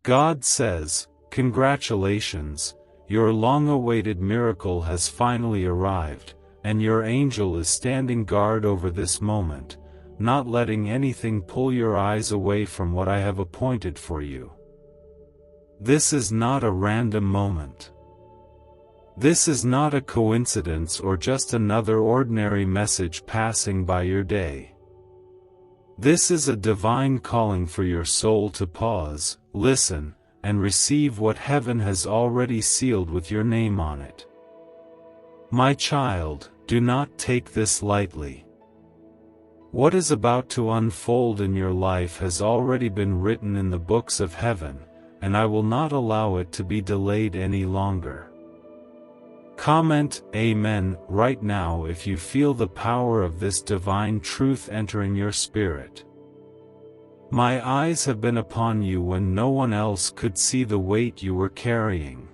God says, "Congratulations, your long-awaited miracle has finally arrived, and your angel is standing guard over this moment, not letting anything pull your eyes away from what I have appointed for you." This is not a random moment. This is not a coincidence or just another ordinary message passing by your day. This is a divine calling for your soul to pause, listen, and receive what heaven has already sealed with your name on it. My child, do not take this lightly. What is about to unfold in your life has already been written in the books of heaven, and I will not allow it to be delayed any longer. Comment Amen right now if you feel the power of this divine truth entering your spirit. My eyes have been upon you when no one else could see the weight you were carrying.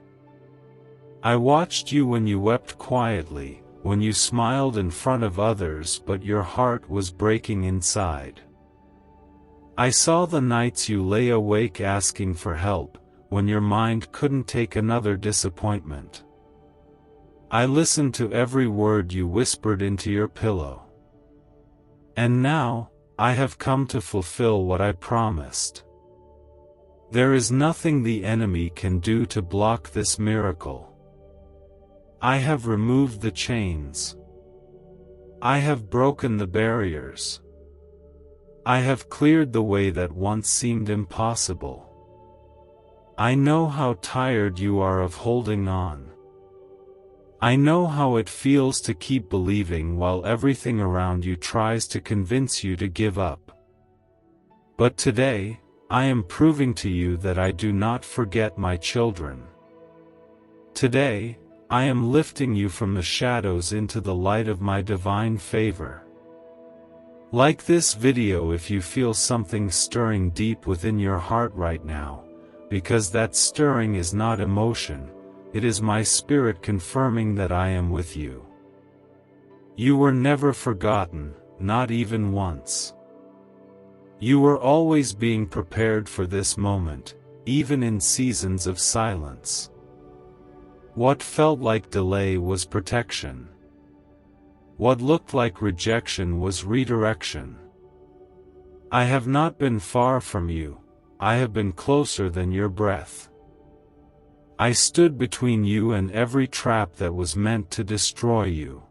I watched you when you wept quietly, when you smiled in front of others but your heart was breaking inside. I saw the nights you lay awake asking for help, when your mind couldn't take another disappointment. I listened to every word you whispered into your pillow. And now, I have come to fulfill what I promised. There is nothing the enemy can do to block this miracle. I have removed the chains. I have broken the barriers. I have cleared the way that once seemed impossible. I know how tired you are of holding on. I know how it feels to keep believing while everything around you tries to convince you to give up. But today, I am proving to you that I do not forget my children. Today, I am lifting you from the shadows into the light of my divine favor. Like this video if you feel something stirring deep within your heart right now, because that stirring is not emotion. It is my spirit confirming that I am with you. You were never forgotten, not even once. You were always being prepared for this moment, even in seasons of silence. What felt like delay was protection. What looked like rejection was redirection. I have not been far from you, I have been closer than your breath. I stood between you and every trap that was meant to destroy you.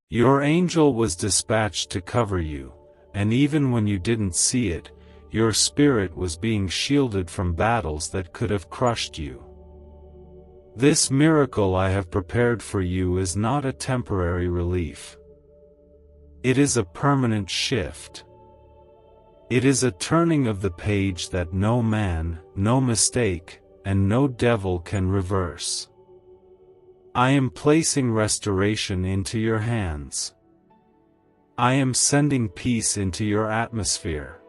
Your angel was dispatched to cover you, and even when you didn't see it, your spirit was being shielded from battles that could have crushed you. This miracle I have prepared for you is not a temporary relief. It is a permanent shift. It is a turning of the page that no man, no mistake, and no devil can reverse. I am placing restoration into your hands. I am sending peace into your atmosphere.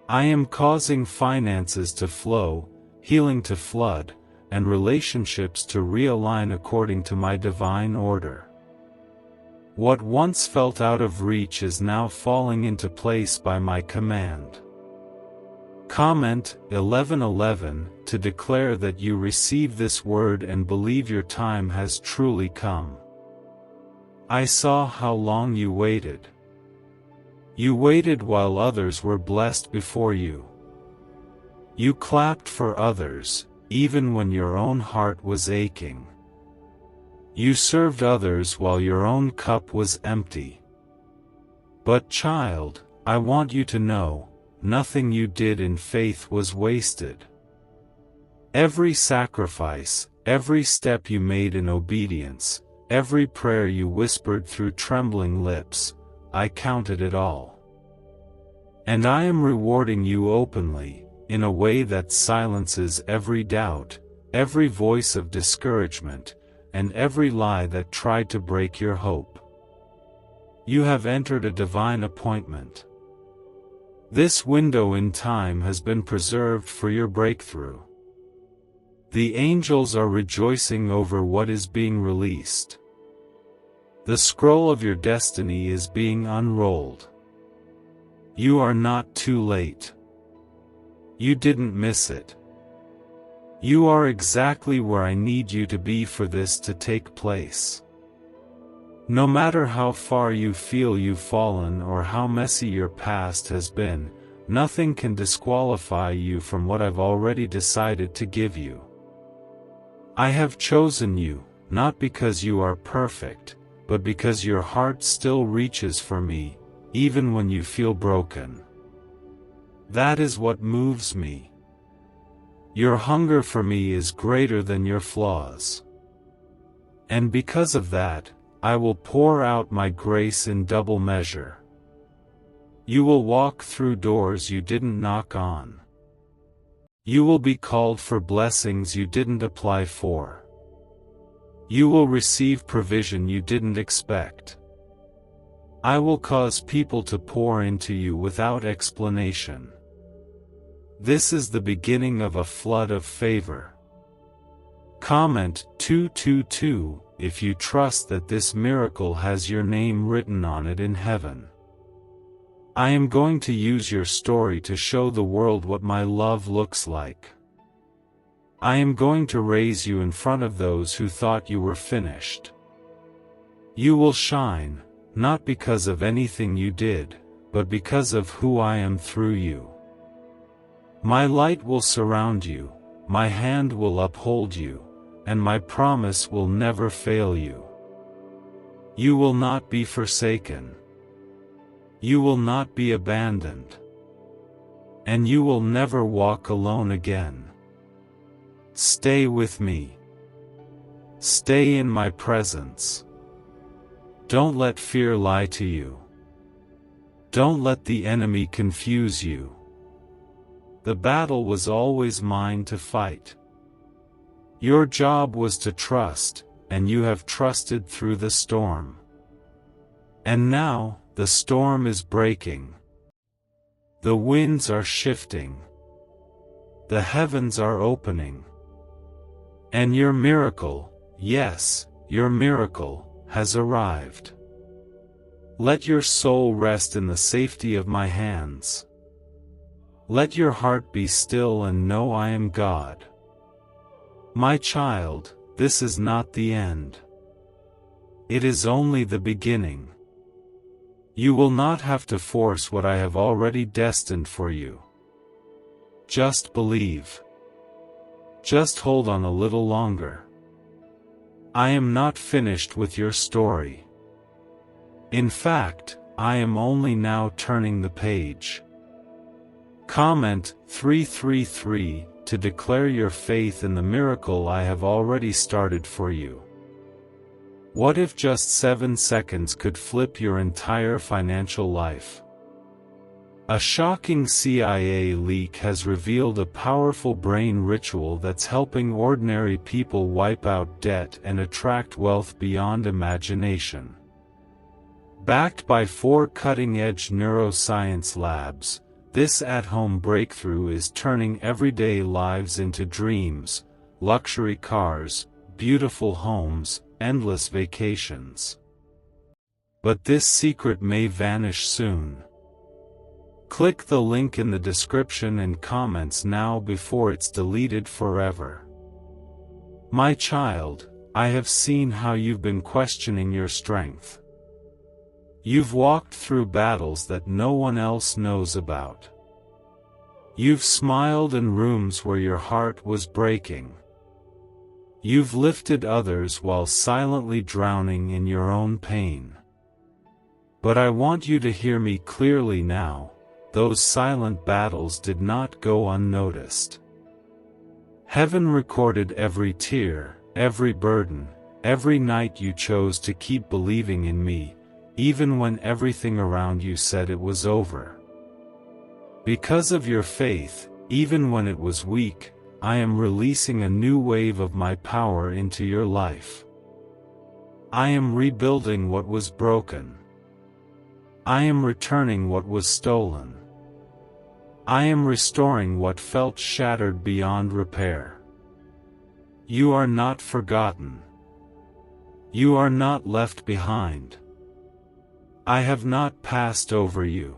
I am causing finances to flow, healing to flood, and relationships to realign according to my divine order. What once felt out of reach is now falling into place by my command. Comment 11:11 to declare that you receive this word and believe your time has truly come. I saw how long you waited. You waited while others were blessed before you. You clapped for others, even when your own heart was aching. You served others while your own cup was empty. But child, I want you to know, nothing you did in faith was wasted. Every sacrifice, every step you made in obedience, every prayer you whispered through trembling lips, I counted it all. And I am rewarding you openly, in a way that silences every doubt, every voice of discouragement, and every lie that tried to break your hope. You have entered a divine appointment. This window in time has been preserved for your breakthrough. The angels are rejoicing over what is being released. The scroll of your destiny is being unrolled. You are not too late. You didn't miss it. You are exactly where I need you to be for this to take place. No matter how far you feel you've fallen or how messy your past has been, nothing can disqualify you from what I've already decided to give you. I have chosen you, not because you are perfect, but because your heart still reaches for me, even when you feel broken. That is what moves me. Your hunger for me is greater than your flaws. And because of that, I will pour out my grace in double measure. You will walk through doors you didn't knock on. You will be called for blessings you didn't apply for. You will receive provision you didn't expect. I will cause people to pour into you without explanation. This is the beginning of a flood of favor. Comment 222 if you trust that this miracle has your name written on it in heaven. I am going to use your story to show the world what my love looks like. I am going to raise you in front of those who thought you were finished. You will shine, not because of anything you did, but because of who I am through you. My light will surround you, my hand will uphold you, and my promise will never fail you. You will not be forsaken. You will not be abandoned. And you will never walk alone again. Stay with me. Stay in my presence. Don't let fear lie to you. Don't let the enemy confuse you. The battle was always mine to fight. Your job was to trust, and you have trusted through the storm. And now, the storm is breaking. The winds are shifting. The heavens are opening. And your miracle, yes, your miracle, has arrived. Let your soul rest in the safety of my hands. Let your heart be still and know I am God. My child, this is not the end. It is only the beginning. You will not have to force what I have already destined for you. Just believe. Just hold on a little longer. I am not finished with your story. In fact, I am only now turning the page. Comment 333 to declare your faith in the miracle I have already started for you. What if just 7 seconds could flip your entire financial life? A shocking CIA leak has revealed a powerful brain ritual that's helping ordinary people wipe out debt and attract wealth beyond imagination. Backed by 4 cutting-edge neuroscience labs, this at-home breakthrough is turning everyday lives into dreams, luxury cars, beautiful homes, endless vacations. But this secret may vanish soon. Click the link in the description and comments now before it's deleted forever. My child, I have seen how you've been questioning your strength. You've walked through battles that no one else knows about. You've smiled in rooms where your heart was breaking. You've lifted others while silently drowning in your own pain. But I want you to hear me clearly now, those silent battles did not go unnoticed. Heaven recorded every tear, every burden, every night you chose to keep believing in me, even when everything around you said it was over. Because of your faith, even when it was weak, I am releasing a new wave of my power into your life. I am rebuilding what was broken. I am returning what was stolen. I am restoring what felt shattered beyond repair. You are not forgotten. You are not left behind. I have not passed over you.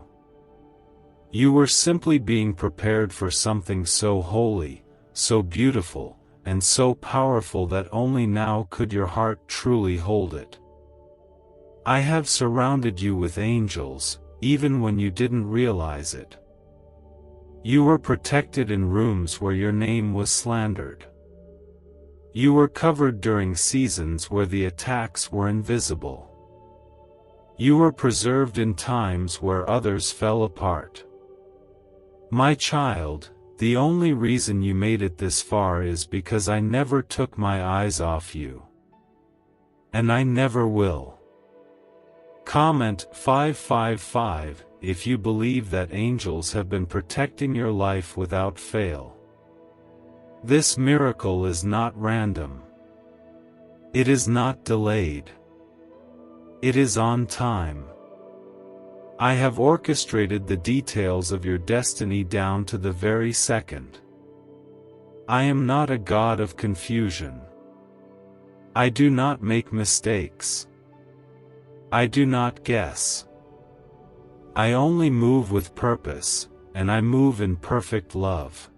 You were simply being prepared for something so holy, so beautiful, and so powerful that only now could your heart truly hold it. I have surrounded you with angels, even when you didn't realize it. You were protected in rooms where your name was slandered. You were covered during seasons where the attacks were invisible. You were preserved in times where others fell apart. My child, the only reason you made it this far is because I never took my eyes off you. And I never will. Comment 555 if you believe that angels have been protecting your life without fail. This miracle is not random. It is not delayed. It is on time. I have orchestrated the details of your destiny down to the very second. I am not a God of confusion. I do not make mistakes. I do not guess. I only move with purpose, and I move in perfect love.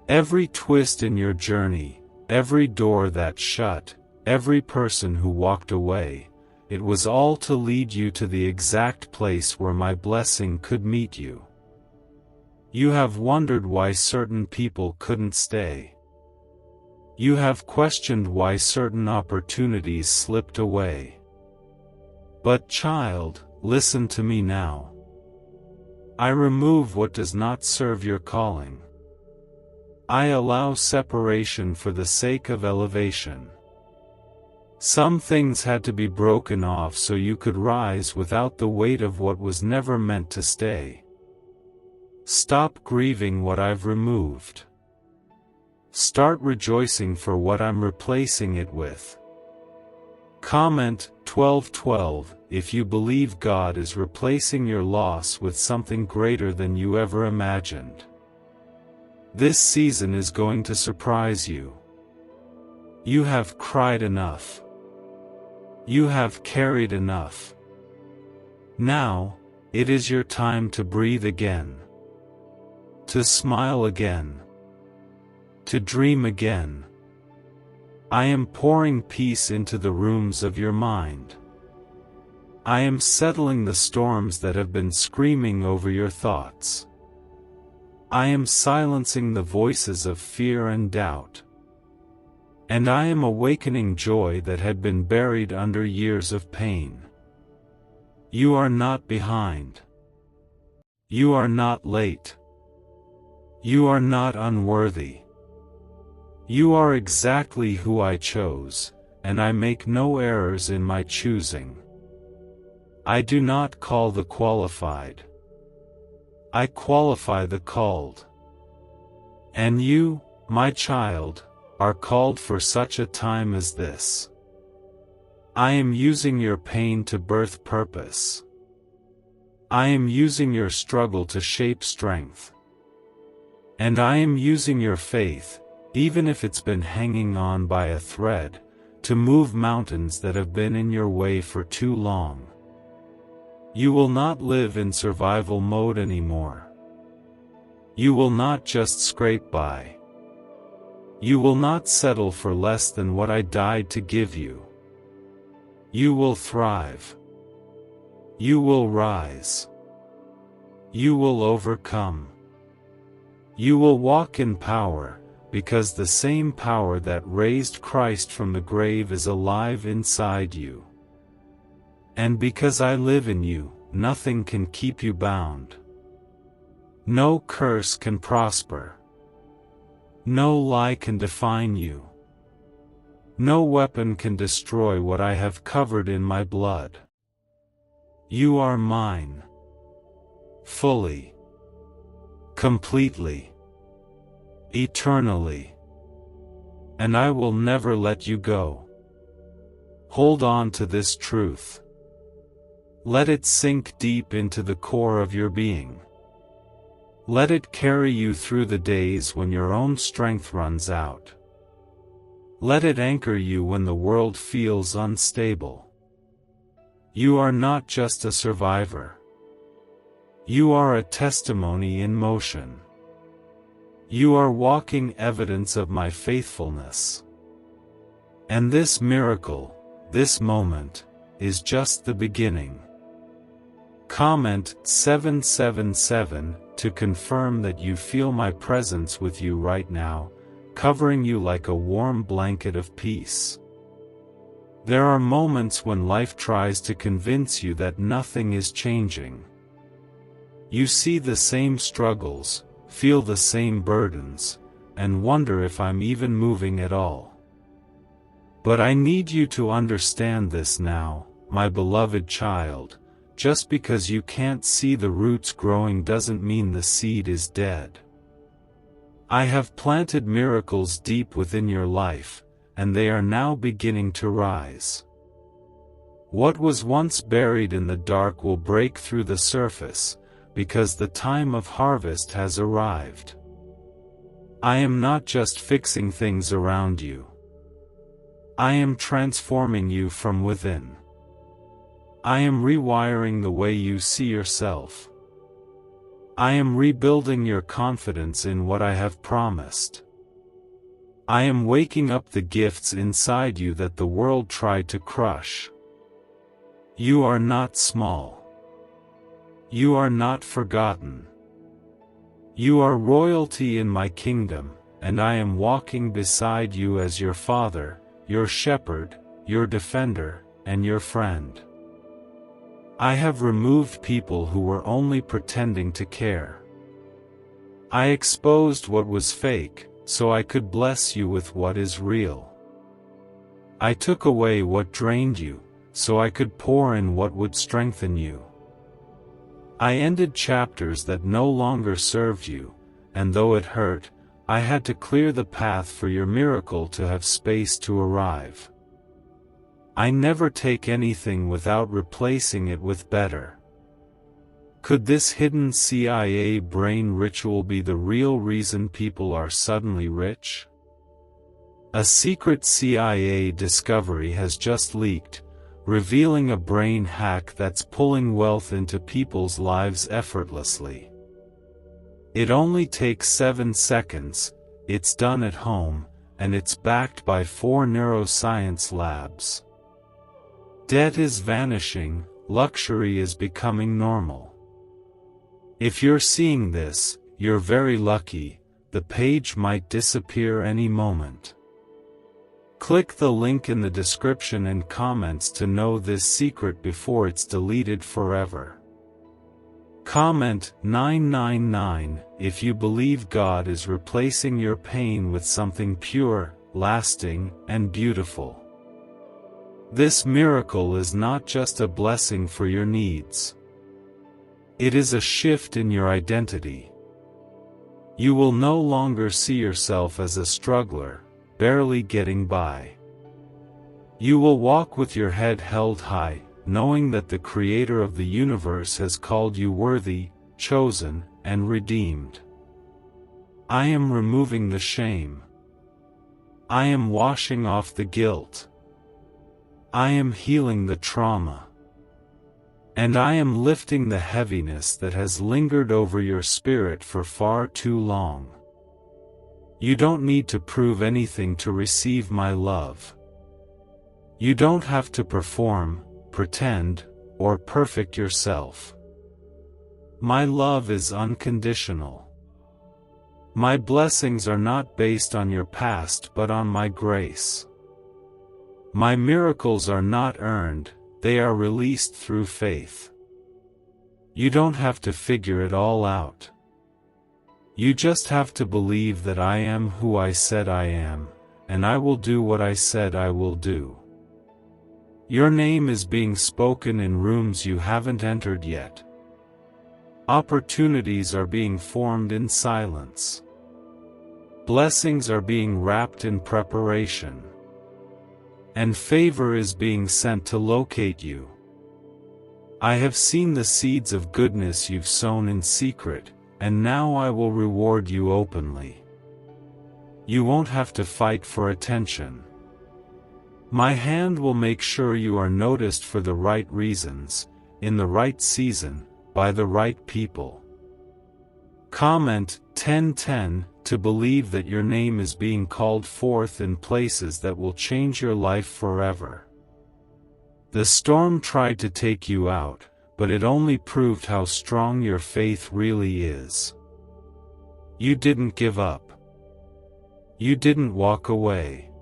Every twist in your journey, every door that shut, every person who walked away, it was all to lead you to the exact place where my blessing could meet you. You have wondered why certain people couldn't stay. You have questioned why certain opportunities slipped away. But child, listen to me now. I remove what does not serve your calling. I allow separation for the sake of elevation. Some things had to be broken off so you could rise without the weight of what was never meant to stay. Stop grieving what I've removed. Start rejoicing for what I'm replacing it with. Comment 1212 if you believe God is replacing your loss with something greater than you ever imagined. This season is going to surprise you. You have cried enough. You have carried enough. Now, it is your time to breathe again. To smile again. To dream again. I am pouring peace into the rooms of your mind. I am settling the storms that have been screaming over your thoughts. I am silencing the voices of fear and doubt. And I am awakening joy that had been buried under years of pain. You are not behind. You are not late. You are not unworthy. You are exactly who I chose, and I make no errors in my choosing. I do not call the qualified. I qualify the called. And you, my child, are called for such a time as this. I am using your pain to birth purpose. I am using your struggle to shape strength. And I am using your faith, even if it's been hanging on by a thread, to move mountains that have been in your way for too long. You will not live in survival mode anymore. You will not just scrape by. You will not settle for less than what I died to give you. You will thrive. You will rise. You will overcome. You will walk in power, because the same power that raised Christ from the grave is alive inside you. And because I live in you, nothing can keep you bound. No curse can prosper. No lie can define you. No weapon can destroy what I have covered in my blood. You are mine. Fully. Completely. Eternally. And I will never let you go. Hold on to this truth. Let it sink deep into the core of your being. Let it carry you through the days when your own strength runs out. Let it anchor you when the world feels unstable. You are not just a survivor. You are a testimony in motion. You are walking evidence of my faithfulness. And this miracle, this moment, is just the beginning. Comment 777 to confirm that you feel my presence with you right now, covering you like a warm blanket of peace. There are moments when life tries to convince you that nothing is changing. You see the same struggles, feel the same burdens, and wonder if I'm even moving at all. But I need you to understand this now, my beloved child. Just because you can't see the roots growing doesn't mean the seed is dead. I have planted miracles deep within your life, and they are now beginning to rise. What was once buried in the dark will break through the surface, because the time of harvest has arrived. I am not just fixing things around you. I am transforming you from within. I am rewiring the way you see yourself. I am rebuilding your confidence in what I have promised. I am waking up the gifts inside you that the world tried to crush. You are not small. You are not forgotten. You are royalty in my kingdom, and I am walking beside you as your father, your shepherd, your defender, and your friend. I have removed people who were only pretending to care. I exposed what was fake, so I could bless you with what is real. I took away what drained you, so I could pour in what would strengthen you. I ended chapters that no longer served you, and though it hurt, I had to clear the path for your miracle to have space to arrive. I never take anything without replacing it with better. Could this hidden CIA brain ritual be the real reason people are suddenly rich? A secret CIA discovery has just leaked, revealing a brain hack that's pulling wealth into people's lives effortlessly. It only takes 7 seconds, it's done at home, and it's backed by 4 neuroscience labs. Debt is vanishing, luxury is becoming normal. If you're seeing this, you're very lucky, the page might disappear any moment. Click the link in the description and comments to know this secret before it's deleted forever. Comment 999 if you believe God is replacing your pain with something pure, lasting, and beautiful. This miracle is not just a blessing for your needs. It is a shift in your identity. You will no longer see yourself as a struggler, barely getting by. You will walk with your head held high, knowing that the Creator of the universe has called you worthy, chosen, and redeemed. I am removing the shame. I am washing off the guilt. I am healing the trauma. And I am lifting the heaviness that has lingered over your spirit for far too long. You don't need to prove anything to receive my love. You don't have to perform, pretend, or perfect yourself. My love is unconditional. My blessings are not based on your past but on my grace. My miracles are not earned, they are released through faith. You don't have to figure it all out. You just have to believe that I am who I said I am, and I will do what I said I will do. Your name is being spoken in rooms you haven't entered yet. Opportunities are being formed in silence. Blessings are being wrapped in preparation. And favor is being sent to locate you. I have seen the seeds of goodness you've sown in secret, and now I will reward you openly. You won't have to fight for attention. My hand will make sure you are noticed for the right reasons, in the right season, by the right people. Comment 1010 to believe that your name is being called forth in places that will change your life forever. The storm tried to take you out, but it only proved how strong your faith really is. You didn't give up. You didn't walk away.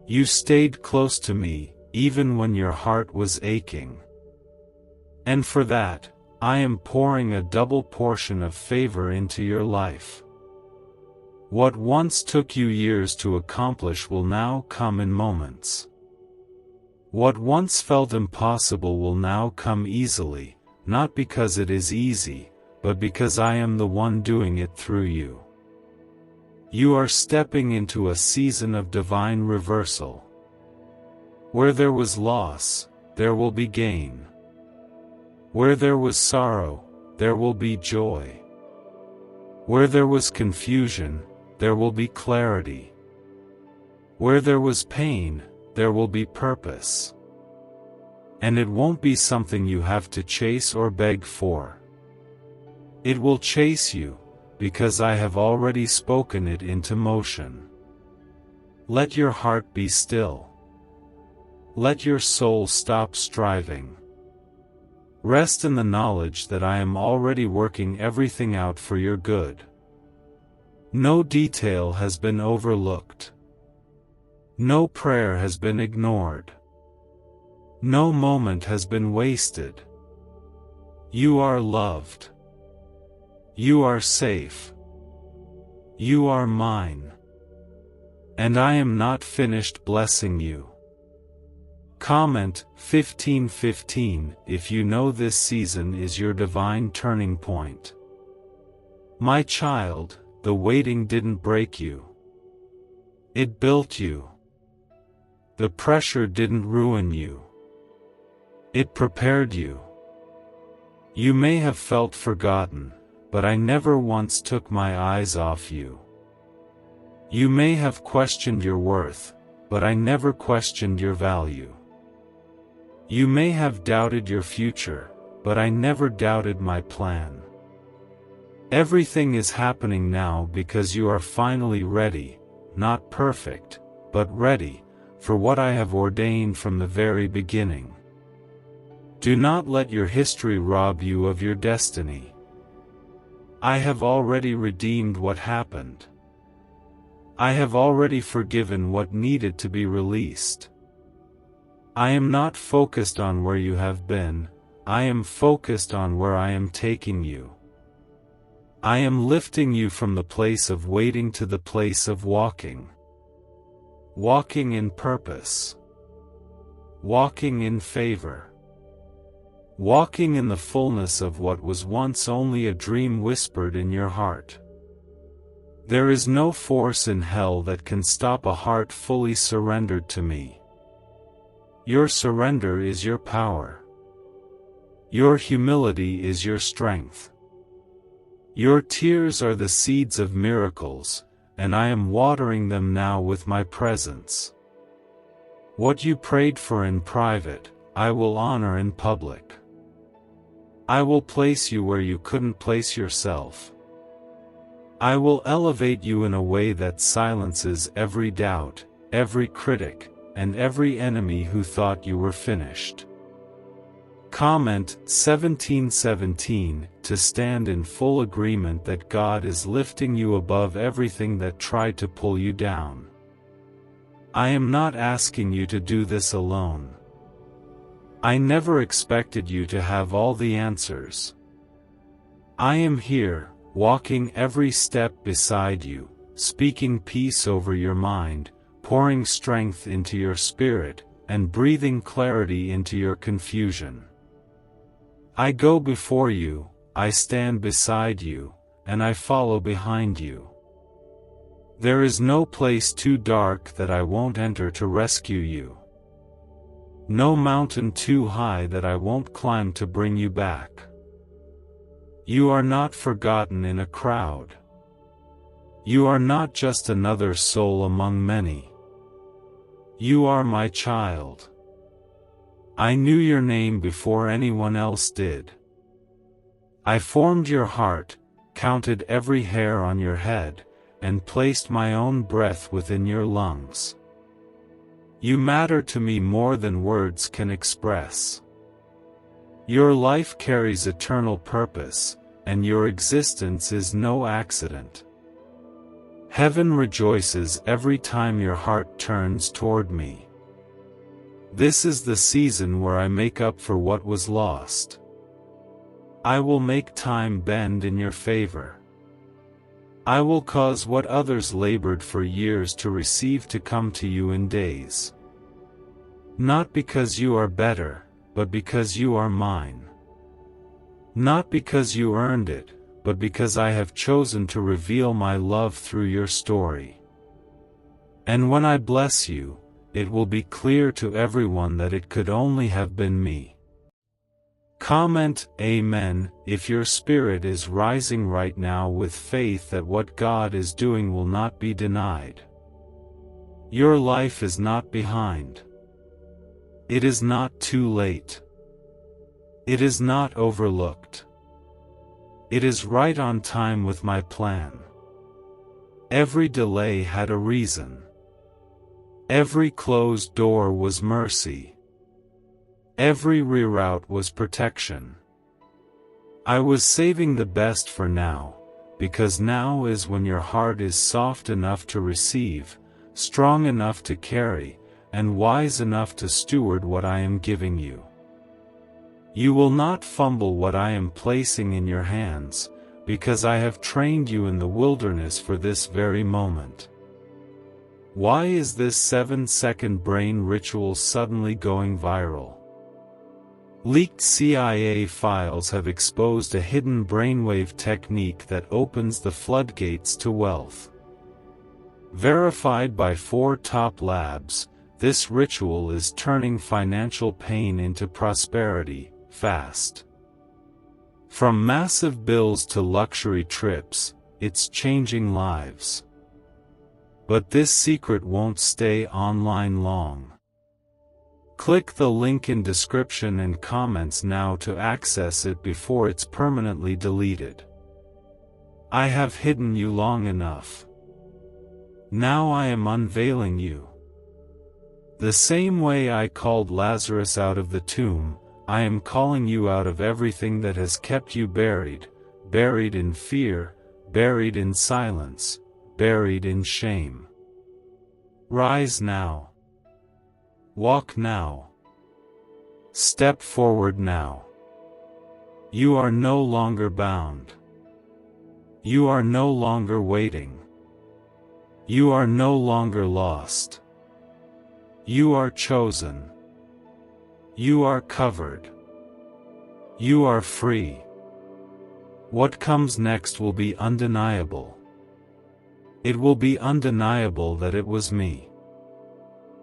You stayed close to me, even when your heart was aching. And for that, I am pouring a double portion of favor into your life. What once took you years to accomplish will now come in moments. What once felt impossible will now come easily, not because it is easy, but because I am the one doing it through you. You are stepping into a season of divine reversal. Where there was loss, there will be gain. Where there was sorrow, there will be joy. Where there was confusion, there will be clarity. Where there was pain, there will be purpose. And it won't be something you have to chase or beg for. It will chase you, because I have already spoken it into motion. Let your heart be still. Let your soul stop striving. Rest in the knowledge that I am already working everything out for your good. No detail has been overlooked. No prayer has been ignored. No moment has been wasted. You are loved. You are safe. You are mine. And I am not finished blessing you. Comment 1515 if you know this season is your divine turning point. My child, the waiting didn't break you. It built you. The pressure didn't ruin you. It prepared you. You may have felt forgotten, but I never once took my eyes off you. You may have questioned your worth, but I never questioned your value. You may have doubted your future, but I never doubted my plan. Everything is happening now because you are finally ready, not perfect, but ready, for what I have ordained from the very beginning. Do not let your history rob you of your destiny. I have already redeemed what happened. I have already forgiven what needed to be released. I am not focused on where you have been, I am focused on where I am taking you. I am lifting you from the place of waiting to the place of walking. Walking in purpose. Walking in favor. Walking in the fullness of what was once only a dream whispered in your heart. There is no force in hell that can stop a heart fully surrendered to me. Your surrender is your power. Your humility is your strength. Your tears are the seeds of miracles, and I am watering them now with my presence. What you prayed for in private, I will honor in public. I will place you where you couldn't place yourself. I will elevate you in a way that silences every doubt, every critic, and every enemy who thought you were finished. Comment 1717 to stand in full agreement that God is lifting you above everything that tried to pull you down. I am not asking you to do this alone. I never expected you to have all the answers. I am here, walking every step beside you, speaking peace over your mind, pouring strength into your spirit, and breathing clarity into your confusion. I go before you, I stand beside you, and I follow behind you. There is no place too dark that I won't enter to rescue you. No mountain too high that I won't climb to bring you back. You are not forgotten in a crowd. You are not just another soul among many. You are my child. I knew your name before anyone else did. I formed your heart, counted every hair on your head, and placed my own breath within your lungs. You matter to me more than words can express. Your life carries eternal purpose, and your existence is no accident. Heaven rejoices every time your heart turns toward me. This is the season where I make up for what was lost. I will make time bend in your favor. I will cause what others labored for years to receive to come to you in days. Not because you are better, but because you are mine. Not because you earned it, but because I have chosen to reveal my love through your story. And when I bless you, it will be clear to everyone that it could only have been me. Comment Amen if your spirit is rising right now with faith that what God is doing will not be denied. Your life is not behind. It is not too late. It is not overlooked. It is right on time with my plan. Every delay had a reason. Every closed door was mercy. Every reroute was protection. I was saving the best for now, because now is when your heart is soft enough to receive, strong enough to carry, and wise enough to steward what I am giving you. You will not fumble what I am placing in your hands, because I have trained you in the wilderness for this very moment. Why is this 7-second brain ritual suddenly going viral? Leaked CIA files have exposed a hidden brainwave technique that opens the floodgates to wealth. Verified by 4 top labs, this ritual is turning financial pain into prosperity, fast. From massive bills to luxury trips, it's changing lives. But this secret won't stay online long. Click the link in description and comments now to access it before it's permanently deleted. I have hidden you long enough. Now I am unveiling you. The same way I called Lazarus out of the tomb, I am calling you out of everything that has kept you buried, buried in fear, buried in silence, buried in shame. Rise now. Walk now. Step forward now. You are no longer bound. You are no longer waiting. You are no longer lost. You are chosen. You are covered. You are free. What comes next will be undeniable. It will be undeniable that it was me.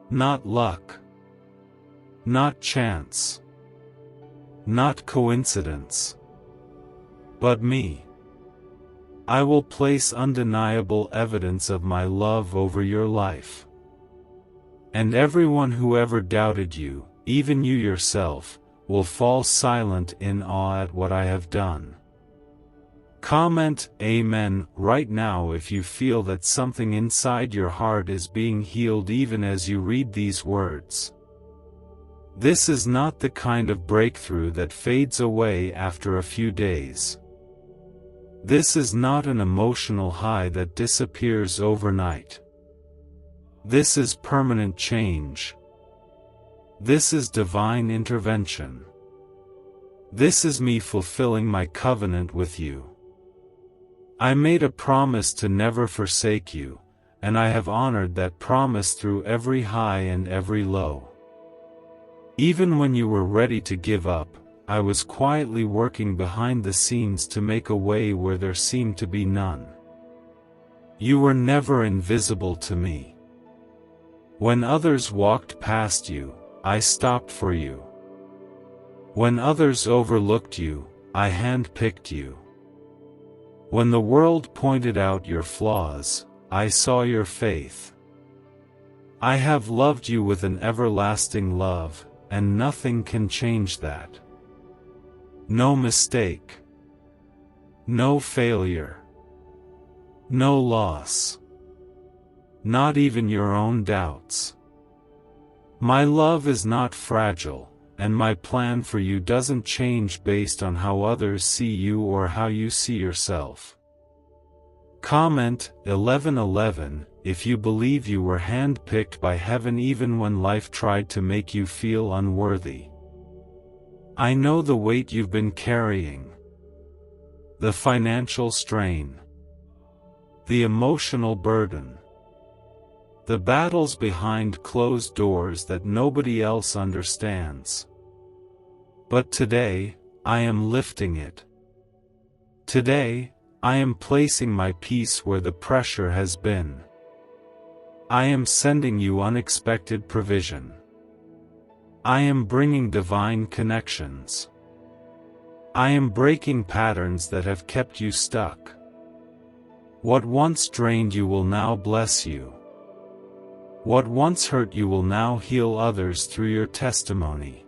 Not luck. Not chance. Not coincidence. But me. I will place undeniable evidence of my love over your life. And everyone who ever doubted you, even you yourself, will fall silent in awe at what I have done. Comment Amen right now if you feel that something inside your heart is being healed even as you read these words. This is not the kind of breakthrough that fades away after a few days. This is not an emotional high that disappears overnight. This is permanent change. This is divine intervention. This is me fulfilling my covenant with you. I made a promise to never forsake you, and I have honored that promise through every high and every low. Even when you were ready to give up, I was quietly working behind the scenes to make a way where there seemed to be none. You were never invisible to me. When others walked past you, I stopped for you. When others overlooked you, I handpicked you. When the world pointed out your flaws, I saw your faith. I have loved you with an everlasting love, and nothing can change that. No mistake. no failure, no loss, not even your own doubts. My love is not fragile, and my plan for you doesn't change based on how others see you or how you see yourself. Comment 1111 if you believe you were handpicked by heaven even when life tried to make you feel unworthy. I know the weight you've been carrying, the financial strain, the emotional burden, the battles behind closed doors that nobody else understands. But today, I am lifting it. Today, I am placing my peace where the pressure has been. I am sending you unexpected provision. I am bringing divine connections. I am breaking patterns that have kept you stuck. What once drained you will now bless you. What once hurt you will now heal others through your testimony.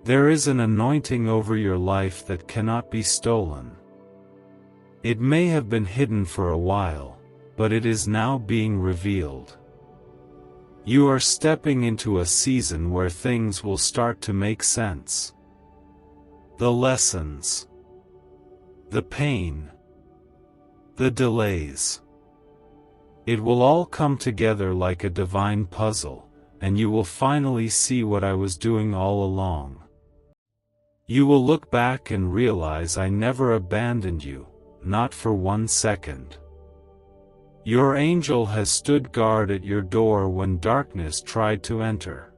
There is an anointing over your life that cannot be stolen. It may have been hidden for a while, but it is now being revealed. You are stepping into a season where things will start to make sense. The lessons, the pain, the delays. It will all come together like a divine puzzle, and you will finally see what I was doing all along. You will look back and realize I never abandoned you, not for 1 second. Your angel has stood guard at your door when darkness tried to enter.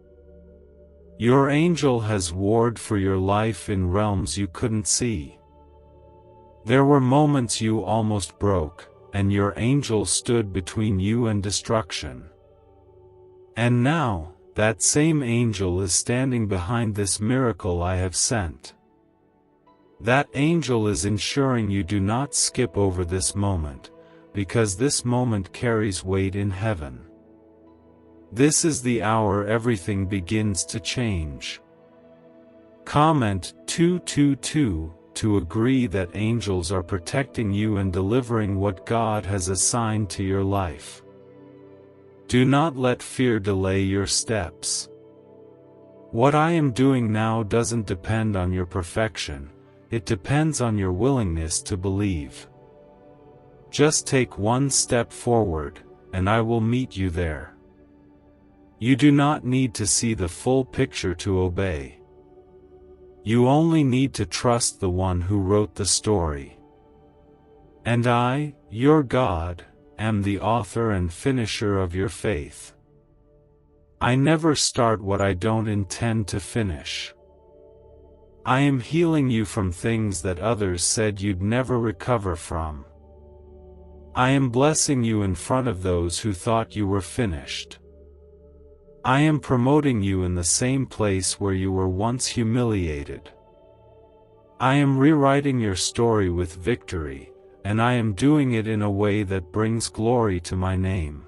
Your angel has warred for your life in realms you couldn't see. There were moments you almost broke, and your angel stood between you and destruction. And now, that same angel is standing behind this miracle I have sent. That angel is ensuring you do not skip over this moment, because this moment carries weight in heaven. This is the hour everything begins to change. Comment 222 to agree that angels are protecting you and delivering what God has assigned to your life. Do not let fear delay your steps. What I am doing now doesn't depend on your perfection, it depends on your willingness to believe. Just take one step forward, and I will meet you there. You do not need to see the full picture to obey. You only need to trust the one who wrote the story. And I, your God, am the author and finisher of your faith. I never start what I don't intend to finish. I am healing you from things that others said you'd never recover from. I am blessing you in front of those who thought you were finished. I am promoting you in the same place where you were once humiliated. I am rewriting your story with victory, and I am doing it in a way that brings glory to my name.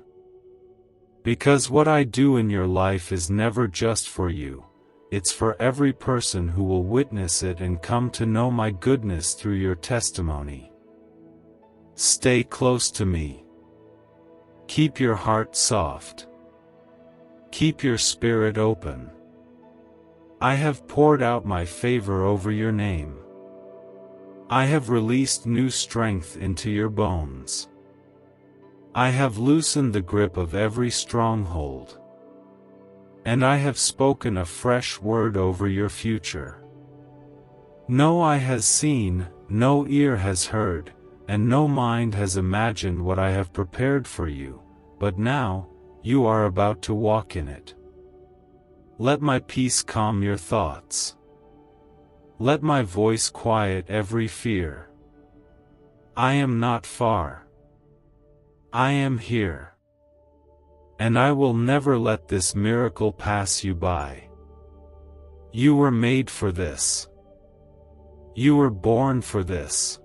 Because what I do in your life is never just for you, it's for every person who will witness it and come to know my goodness through your testimony. Stay close to me. Keep your heart soft. Keep your spirit open. I have poured out my favor over your name. I have released new strength into your bones. I have loosened the grip of every stronghold. And I have spoken a fresh word over your future. No eye has seen, no ear has heard, and no mind has imagined what I have prepared for you, but now, you are about to walk in it. Let my peace calm your thoughts. Let my voice quiet every fear. I am not far. I am here. And I will never let this miracle pass you by. You were made for this. You were born for this.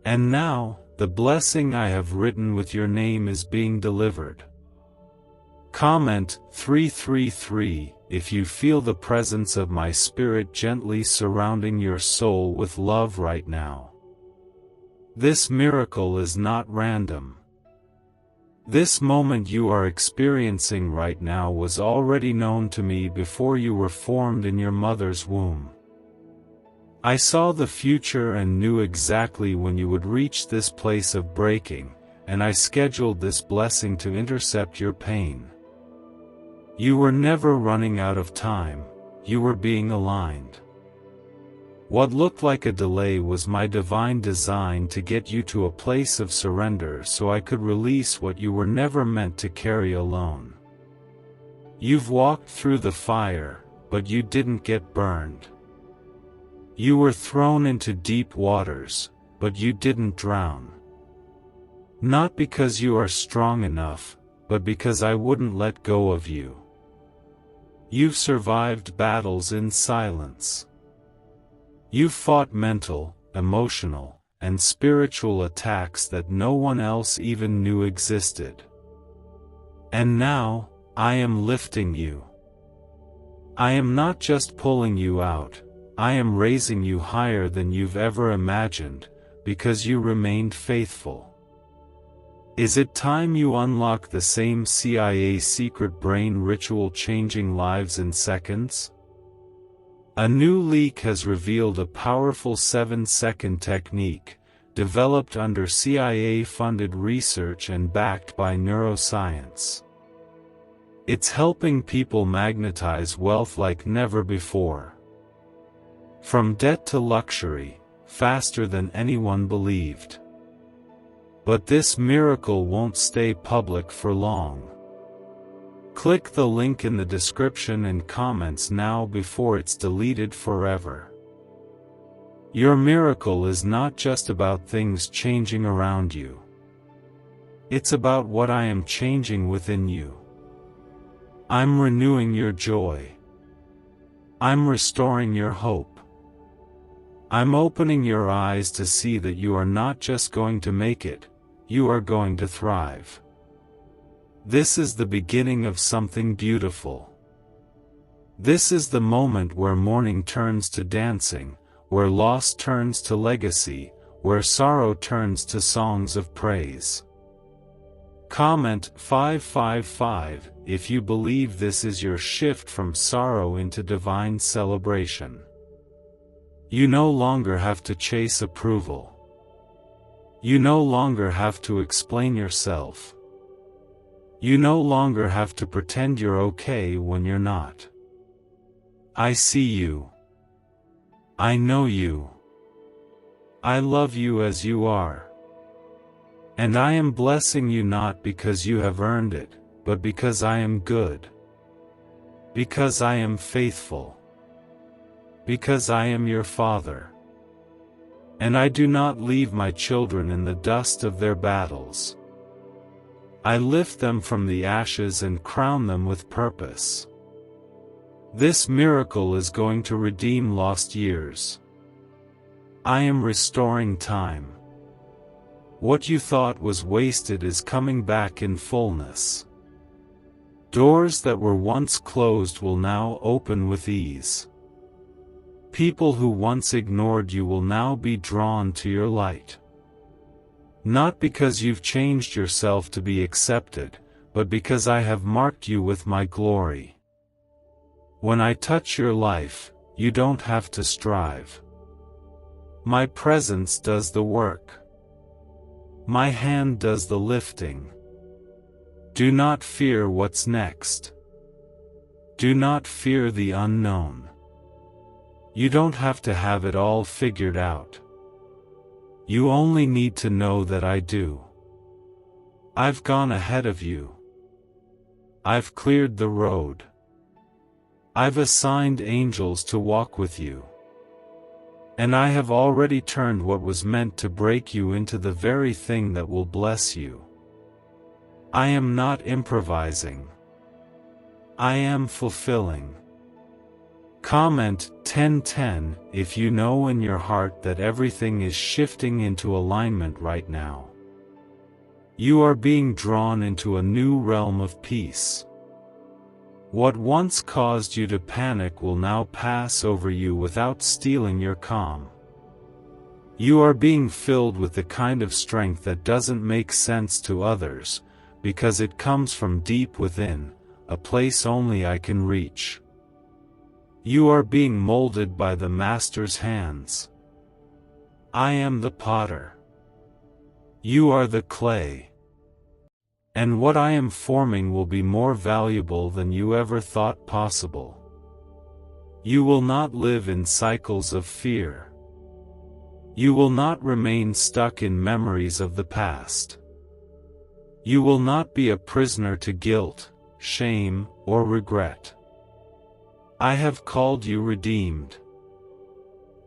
And now, the blessing I have written with your name is being delivered. Comment 333 if you feel the presence of my spirit gently surrounding your soul with love right now. This miracle is not random. This moment you are experiencing right now was already known to me before you were formed in your mother's womb. I saw the future and knew exactly when you would reach this place of breaking, and I scheduled this blessing to intercept your pain. You were never running out of time, you were being aligned. What looked like a delay was my divine design to get you to a place of surrender so I could release what you were never meant to carry alone. You've walked through the fire, but you didn't get burned. You were thrown into deep waters, but you didn't drown. Not because you are strong enough, but because I wouldn't let go of you. You've survived battles in silence. You've fought mental, emotional, and spiritual attacks that no one else even knew existed. And now, I am lifting you. I am not just pulling you out, I am raising you higher than you've ever imagined, because you remained faithful. Is it time you unlock the same CIA secret brain ritual changing lives in seconds? A new leak has revealed a powerful 7-second technique, developed under CIA-funded research and backed by neuroscience. It's helping people magnetize wealth like never before. From debt to luxury, faster than anyone believed. But this miracle won't stay public for long. Click the link in the description and comments now before it's deleted forever. Your miracle is not just about things changing around you. It's about what I am changing within you. I'm renewing your joy. I'm restoring your hope. I'm opening your eyes to see that you are not just going to make it, you are going to thrive. This is the beginning of something beautiful. This is the moment where mourning turns to dancing, where loss turns to legacy, where sorrow turns to songs of praise. Comment 555 if you believe this is your shift from sorrow into divine celebration. You no longer have to chase approval. You no longer have to explain yourself. You no longer have to pretend you're okay when you're not. I see you. I know you. I love you as you are. And I am blessing you not because you have earned it, but because I am good. Because I am faithful. Because I am your Father. And I do not leave my children in the dust of their battles. I lift them from the ashes and crown them with purpose. This miracle is going to redeem lost years. I am restoring time. What you thought was wasted is coming back in fullness. Doors that were once closed will now open with ease. People who once ignored you will now be drawn to your light. Not because you've changed yourself to be accepted, but because I have marked you with my glory. When I touch your life, you don't have to strive. My presence does the work. My hand does the lifting. Do not fear what's next. Do not fear the unknown. You don't have to have it all figured out. You only need to know that I do. I've gone ahead of you. I've cleared the road. I've assigned angels to walk with you. And I have already turned what was meant to break you into the very thing that will bless you. I am not improvising. I am fulfilling. Comment 1010 if you know in your heart that everything is shifting into alignment right now. You are being drawn into a new realm of peace. What once caused you to panic will now pass over you without stealing your calm. You are being filled with the kind of strength that doesn't make sense to others, because it comes from deep within, a place only I can reach. You are being molded by the Master's hands. I am the potter. You are the clay. And what I am forming will be more valuable than you ever thought possible. You will not live in cycles of fear. You will not remain stuck in memories of the past. You will not be a prisoner to guilt, shame, or regret. I have called you redeemed.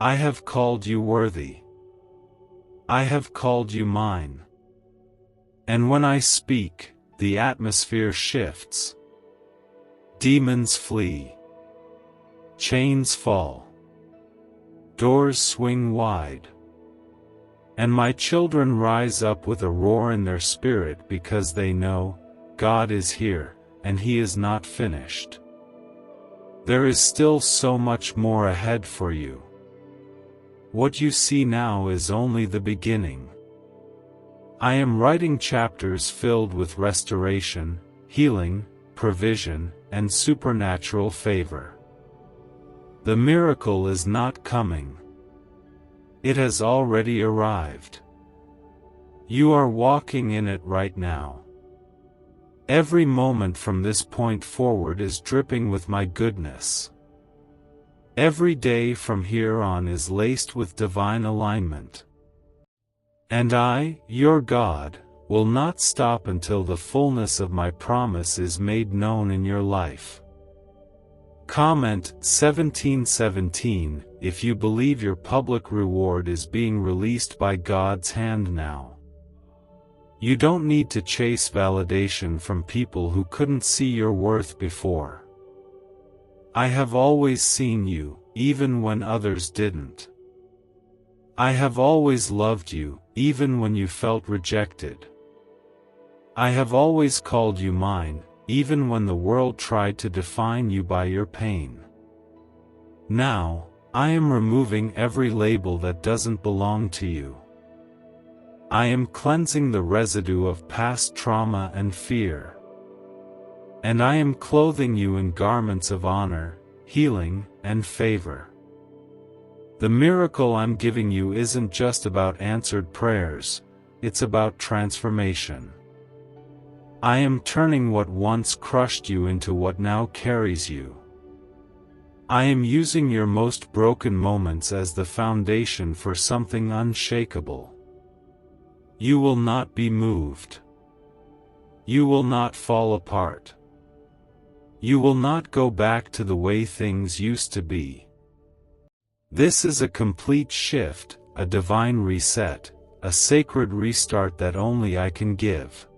I have called you worthy. I have called you mine. And when I speak, the atmosphere shifts. Demons flee. Chains fall. Doors swing wide. And my children rise up with a roar in their spirit because they know, God is here, and He is not finished. There is still so much more ahead for you. What you see now is only the beginning. I am writing chapters filled with restoration, healing, provision, and supernatural favor. The miracle is not coming. It has already arrived. You are walking in it right now. Every moment from this point forward is dripping with my goodness. Every day from here on is laced with divine alignment. And I, your God, will not stop until the fullness of my promise is made known in your life. Comment 1717 if you believe your public reward is being released by God's hand now. You don't need to chase validation from people who couldn't see your worth before. I have always seen you, even when others didn't. I have always loved you, even when you felt rejected. I have always called you mine, even when the world tried to define you by your pain. Now, I am removing every label that doesn't belong to you. I am cleansing the residue of past trauma and fear. And I am clothing you in garments of honor, healing, and favor. The miracle I'm giving you isn't just about answered prayers, it's about transformation. I am turning what once crushed you into what now carries you. I am using your most broken moments as the foundation for something unshakable. You will not be moved. You will not fall apart. You will not go back to the way things used to be. This is a complete shift, a divine reset, a sacred restart that only I can give.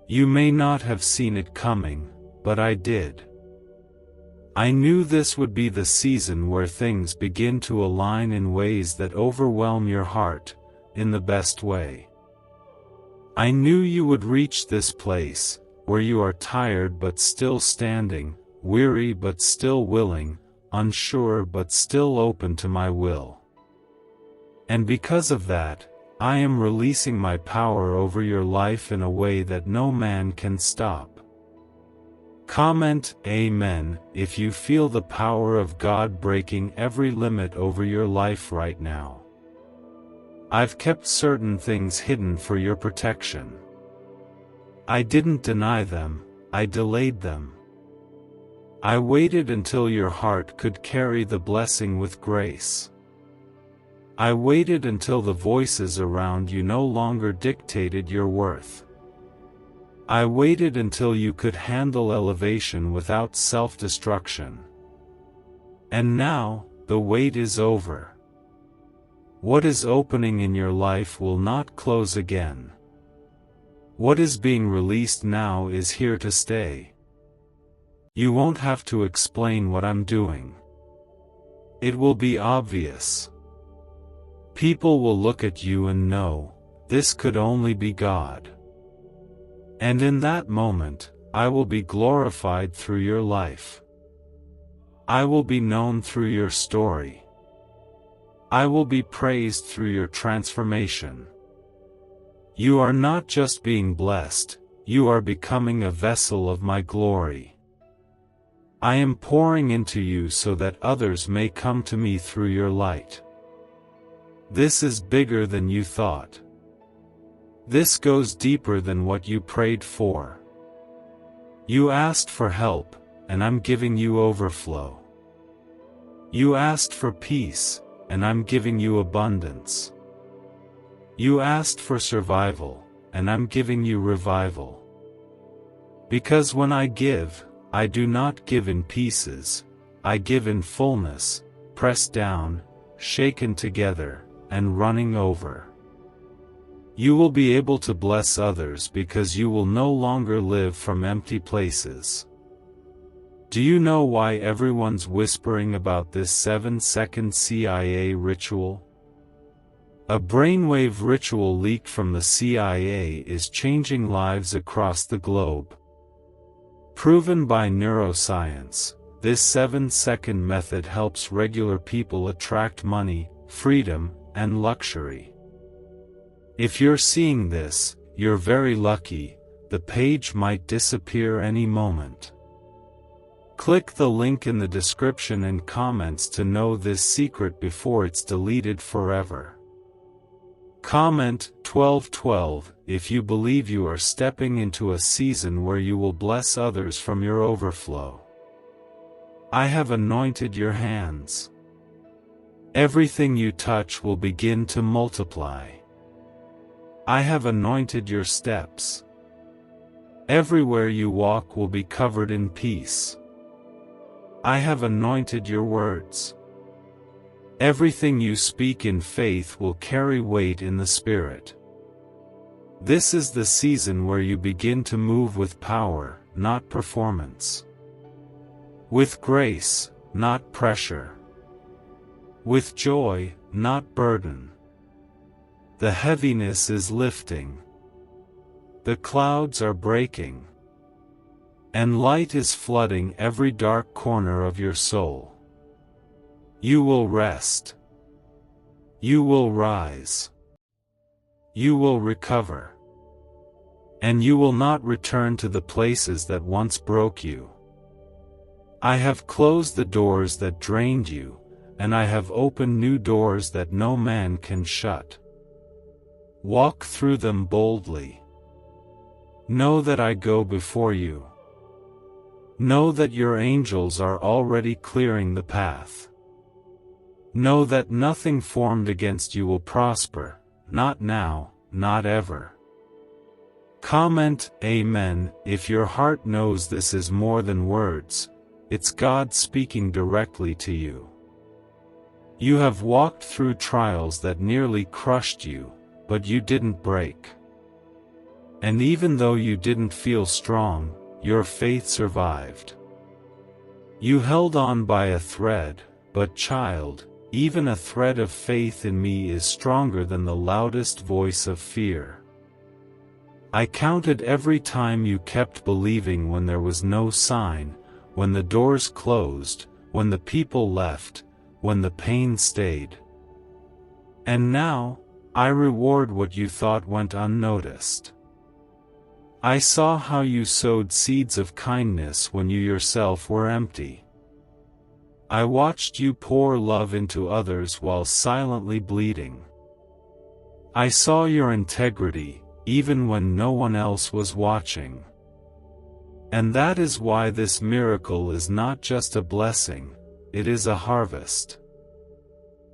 You may not have seen it coming, but I did. I knew this would be the season where things begin to align in ways that overwhelm your heart, in the best way. I knew you would reach this place, where you are tired but still standing, weary but still willing, unsure but still open to my will. And because of that, I am releasing my power over your life in a way that no man can stop. Comment Amen if you feel the power of God breaking every limit over your life right now. I've kept certain things hidden for your protection. I didn't deny them, I delayed them. I waited until your heart could carry the blessing with grace. I waited until the voices around you no longer dictated your worth. I waited until you could handle elevation without self-destruction. And now, the wait is over. What is opening in your life will not close again. What is being released now is here to stay. You won't have to explain what I'm doing. It will be obvious. People will look at you and know, this could only be God. And in that moment, I will be glorified through your life. I will be known through your story. I will be praised through your transformation. You are not just being blessed, you are becoming a vessel of my glory. I am pouring into you so that others may come to me through your light. This is bigger than you thought. This goes deeper than what you prayed for. You asked for help, and I'm giving you overflow. You asked for peace, and I'm giving you abundance. You asked for survival, and I'm giving you revival. Because when I give, I do not give in pieces, I give in fullness, pressed down, shaken together, and running over. You will be able to bless others because you will no longer live from empty places. Do you know why everyone's whispering about this 7-second CIA ritual? A brainwave ritual leaked from the CIA is changing lives across the globe. Proven by neuroscience, this 7-second method helps regular people attract money, freedom, and luxury. If you're seeing this, you're very lucky, the page might disappear any moment. Click the link in the description and comments to know this secret before it's deleted forever. Comment 1212 if you believe you are stepping into a season where you will bless others from your overflow. I have anointed your hands. Everything you touch will begin to multiply. I have anointed your steps. Everywhere you walk will be covered in peace. I have anointed your words. Everything you speak in faith will carry weight in the Spirit. This is the season where you begin to move with power, not performance. With grace, not pressure. With joy, not burden. The heaviness is lifting. The clouds are breaking. And light is flooding every dark corner of your soul. You will rest. You will rise. You will recover. And you will not return to the places that once broke you. I have closed the doors that drained you, and I have opened new doors that no man can shut. Walk through them boldly. Know that I go before you. Know that your angels are already clearing the path. Know that nothing formed against you will prosper, not now, not ever. Comment Amen if your heart knows this is more than words, it's God speaking directly to you. You have walked through trials that nearly crushed you, but you didn't break. And even though you didn't feel strong, your faith survived. You held on by a thread, but child, even a thread of faith in me is stronger than the loudest voice of fear. I counted every time you kept believing when there was no sign, when the doors closed, when the people left, when the pain stayed. And now, I reward what you thought went unnoticed. I saw how you sowed seeds of kindness when you yourself were empty. I watched you pour love into others while silently bleeding. I saw your integrity, even when no one else was watching. And that is why this miracle is not just a blessing, it is a harvest.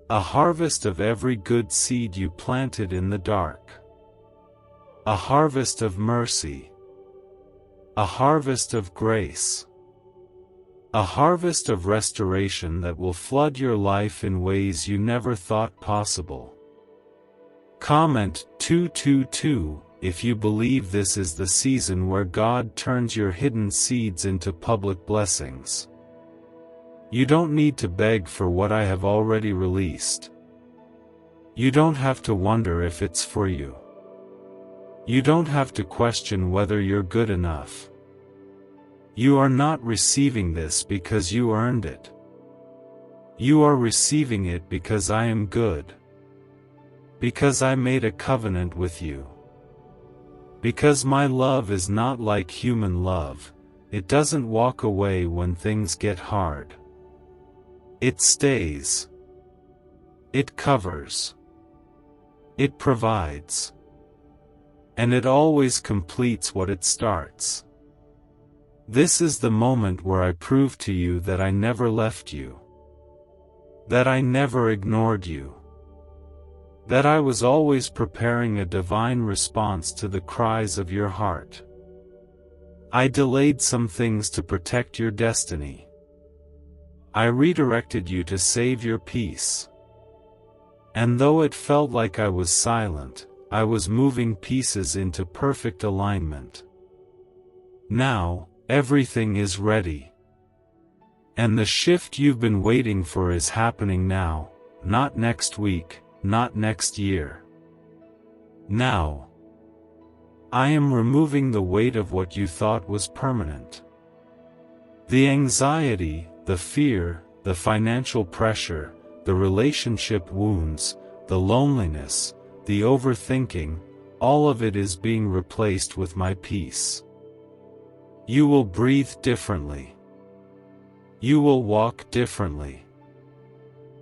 A harvest of every good seed you planted in the dark. A harvest of mercy. A harvest of grace. A harvest of restoration that will flood your life in ways you never thought possible. Comment 222 if you believe this is the season where God turns your hidden seeds into public blessings. You don't need to beg for what I have already released. You don't have to wonder if it's for you. You don't have to question whether you're good enough. You are not receiving this because you earned it. You are receiving it because I am good. Because I made a covenant with you. Because my love is not like human love, it doesn't walk away when things get hard. It stays. It covers. It provides. And it always completes what it starts. This is the moment where I prove to you that I never left you. That I never ignored you. That I was always preparing a divine response to the cries of your heart. I delayed some things to protect your destiny. I redirected you to save your peace. And though it felt like I was silent, I was moving pieces into perfect alignment. Now, everything is ready. And the shift you've been waiting for is happening now, not next week, not next year. Now. I am removing the weight of what you thought was permanent. The anxiety, the fear, the financial pressure, the relationship wounds, the loneliness, the overthinking, all of it is being replaced with my peace. You will breathe differently. You will walk differently.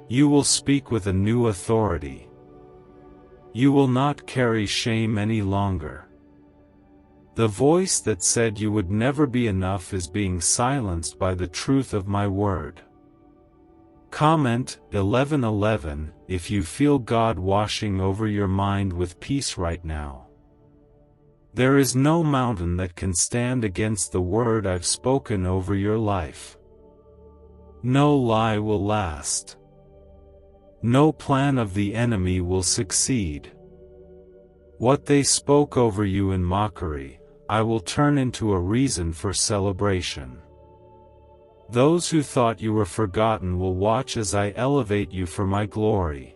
You will speak with a new authority. You will not carry shame any longer. The voice that said you would never be enough is being silenced by the truth of my word. Comment 11:11 if you feel God washing over your mind with peace right now. There is no mountain that can stand against the word I've spoken over your life. No lie will last. No plan of the enemy will succeed. What they spoke over you in mockery, I will turn into a reason for celebration. Those who thought you were forgotten will watch as I elevate you for my glory.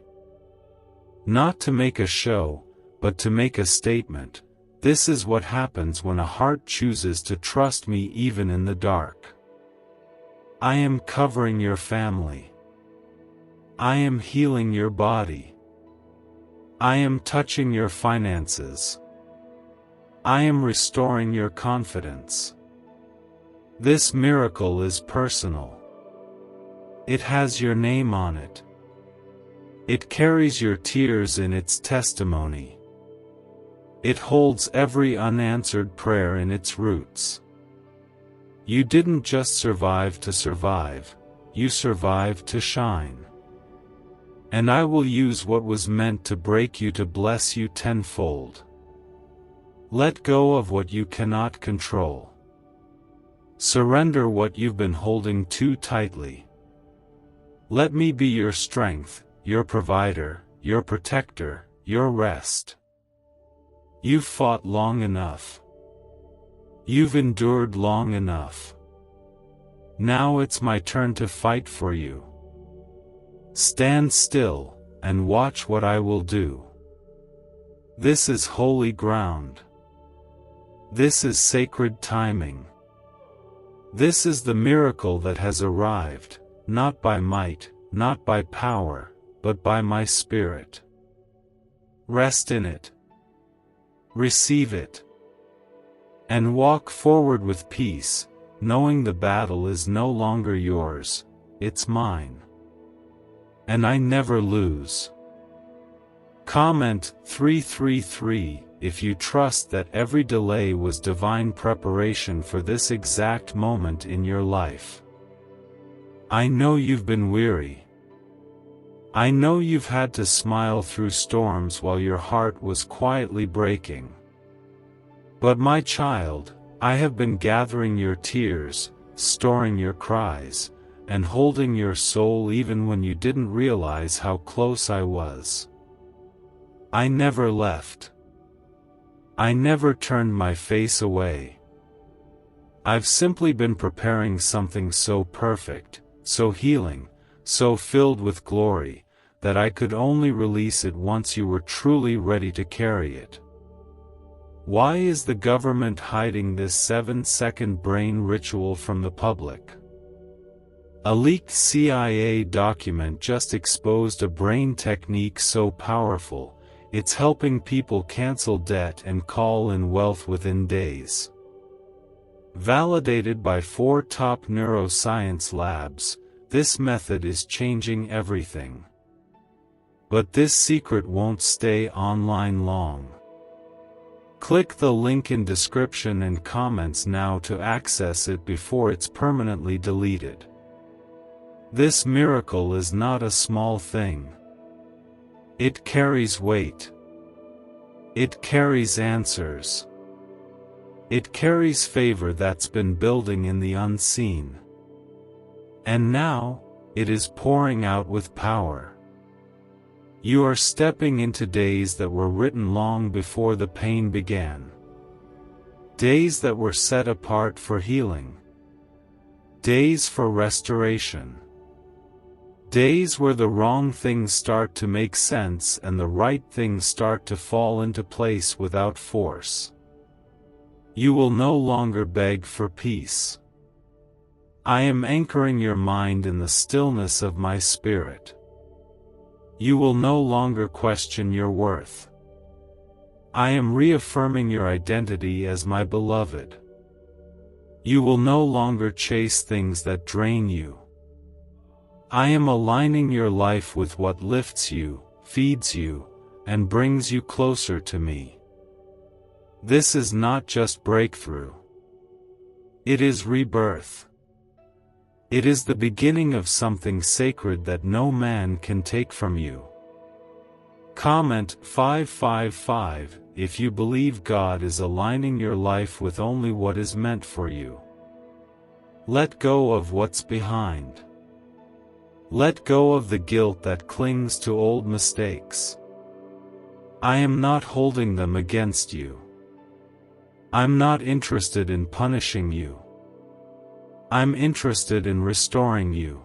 Not to make a show, but to make a statement. This is what happens when a heart chooses to trust me even in the dark. I am covering your family. I am healing your body. I am touching your finances. I am restoring your confidence. This miracle is personal. It has your name on it. It carries your tears in its testimony. It holds every unanswered prayer in its roots. You didn't just survive to survive, you survived to shine. And I will use what was meant to break you to bless you tenfold. Let go of what you cannot control. Surrender what you've been holding too tightly. Let me be your strength, your provider, your protector, your rest. You've fought long enough. You've endured long enough. Now it's my turn to fight for you. Stand still, and watch what I will do. This is holy ground. This is sacred timing. This is the miracle that has arrived, not by might, not by power, but by my Spirit. Rest in it. Receive it. And walk forward with peace, knowing the battle is no longer yours, it's mine. And I never lose. Comment 333 if you trust that every delay was divine preparation for this exact moment in your life. I know you've been weary. I know you've had to smile through storms while your heart was quietly breaking. But my child, I have been gathering your tears, storing your cries, and holding your soul even when you didn't realize how close I was. I never left. I never turned my face away. I've simply been preparing something so perfect, so healing, so filled with glory, that I could only release it once you were truly ready to carry it. Why is the government hiding this 7-second brain ritual from the public? A leaked CIA document just exposed a brain technique so powerful, it's helping people cancel debt and call in wealth within days. Validated by 4 top neuroscience labs, this method is changing everything. But this secret won't stay online long. Click the link in description and comments now to access it before it's permanently deleted. This miracle is not a small thing. It carries weight. It carries answers. It carries favor that's been building in the unseen. And now, it is pouring out with power. You are stepping into days that were written long before the pain began. Days that were set apart for healing. Days for restoration. Days where the wrong things start to make sense and the right things start to fall into place without force. You will no longer beg for peace. I am anchoring your mind in the stillness of my spirit. You will no longer question your worth. I am reaffirming your identity as my beloved. You will no longer chase things that drain you. I am aligning your life with what lifts you, feeds you, and brings you closer to me. This is not just breakthrough. It is rebirth. It is the beginning of something sacred that no man can take from you. Comment 555 if you believe God is aligning your life with only what is meant for you. Let go of what's behind. Let go of the guilt that clings to old mistakes. I am not holding them against you. I'm not interested in punishing you. I'm interested in restoring you.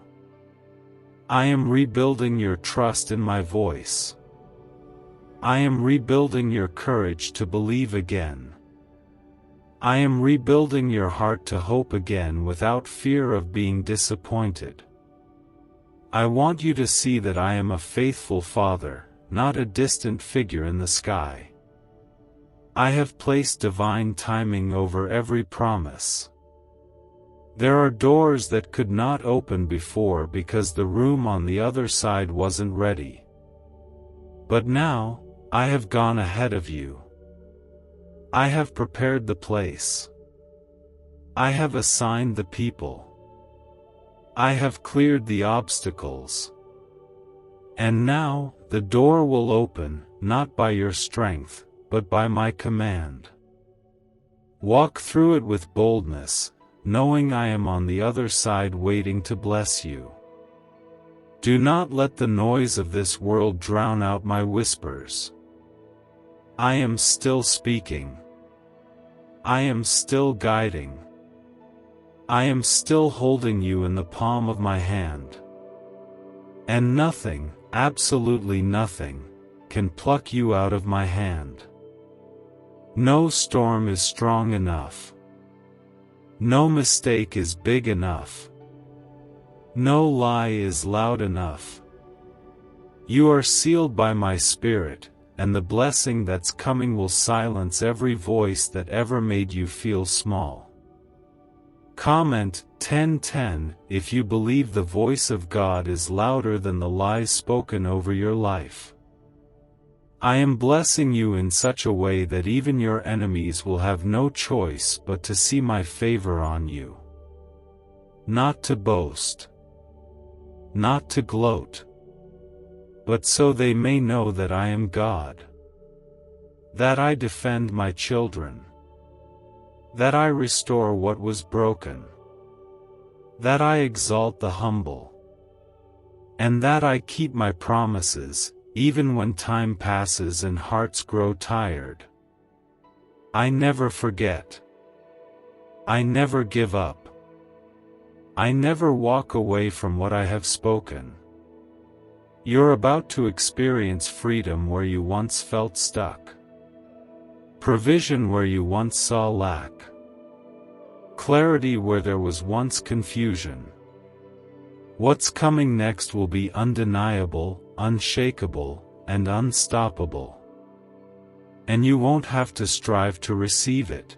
I am rebuilding your trust in my voice. I am rebuilding your courage to believe again. I am rebuilding your heart to hope again without fear of being disappointed. I want you to see that I am a faithful Father, not a distant figure in the sky. I have placed divine timing over every promise. There are doors that could not open before because the room on the other side wasn't ready. But now, I have gone ahead of you. I have prepared the place. I have assigned the people. I have cleared the obstacles. And now, the door will open, not by your strength, but by my command. Walk through it with boldness, knowing I am on the other side waiting to bless you. Do not let the noise of this world drown out my whispers. I am still speaking. I am still guiding. I am still holding you in the palm of my hand. And nothing, absolutely nothing, can pluck you out of my hand. No storm is strong enough. No mistake is big enough. No lie is loud enough. You are sealed by my spirit, and the blessing that's coming will silence every voice that ever made you feel small. Comment 1010 if you believe the voice of God is louder than the lies spoken over your life. I am blessing you in such a way that even your enemies will have no choice but to see my favor on you. Not to boast. Not to gloat. But so they may know that I am God. That I defend my children. That I restore what was broken. That I exalt the humble. And that I keep my promises, even when time passes and hearts grow tired. I never forget. I never give up. I never walk away from what I have spoken. You're about to experience freedom where you once felt stuck. Provision where you once saw lack. Clarity where there was once confusion. What's coming next will be undeniable, unshakable, and unstoppable. And you won't have to strive to receive it.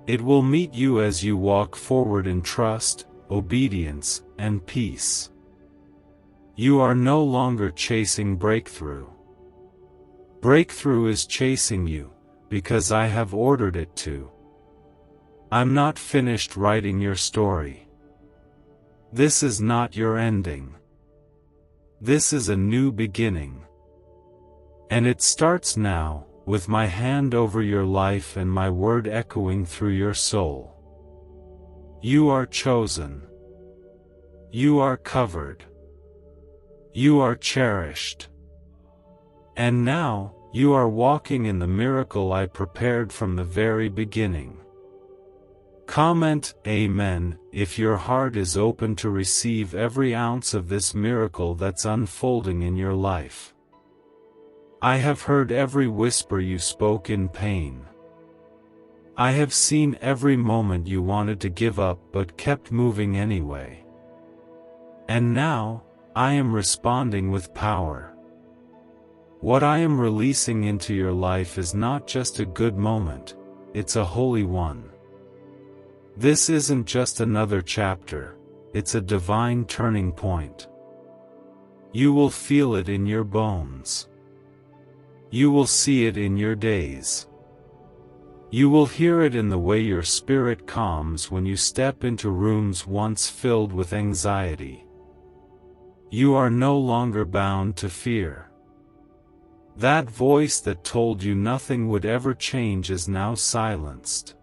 It will meet you as you walk forward in trust, obedience, and peace. You are no longer chasing breakthrough. Breakthrough is chasing you, because I have ordered it to. I'm not finished writing your story. This is not your ending. This is a new beginning. And it starts now, with my hand over your life and my word echoing through your soul. You are chosen. You are covered. You are cherished. And now, you are walking in the miracle I prepared from the very beginning. Comment Amen if your heart is open to receive every ounce of this miracle that's unfolding in your life. I have heard every whisper you spoke in pain. I have seen every moment you wanted to give up but kept moving anyway. And now, I am responding with power. What I am releasing into your life is not just a good moment, it's a holy one. This isn't just another chapter, it's a divine turning point. You will feel it in your bones. You will see it in your days. You will hear it in the way your spirit calms when you step into rooms once filled with anxiety. You are no longer bound to fear. That voice that told you nothing would ever change is now silenced.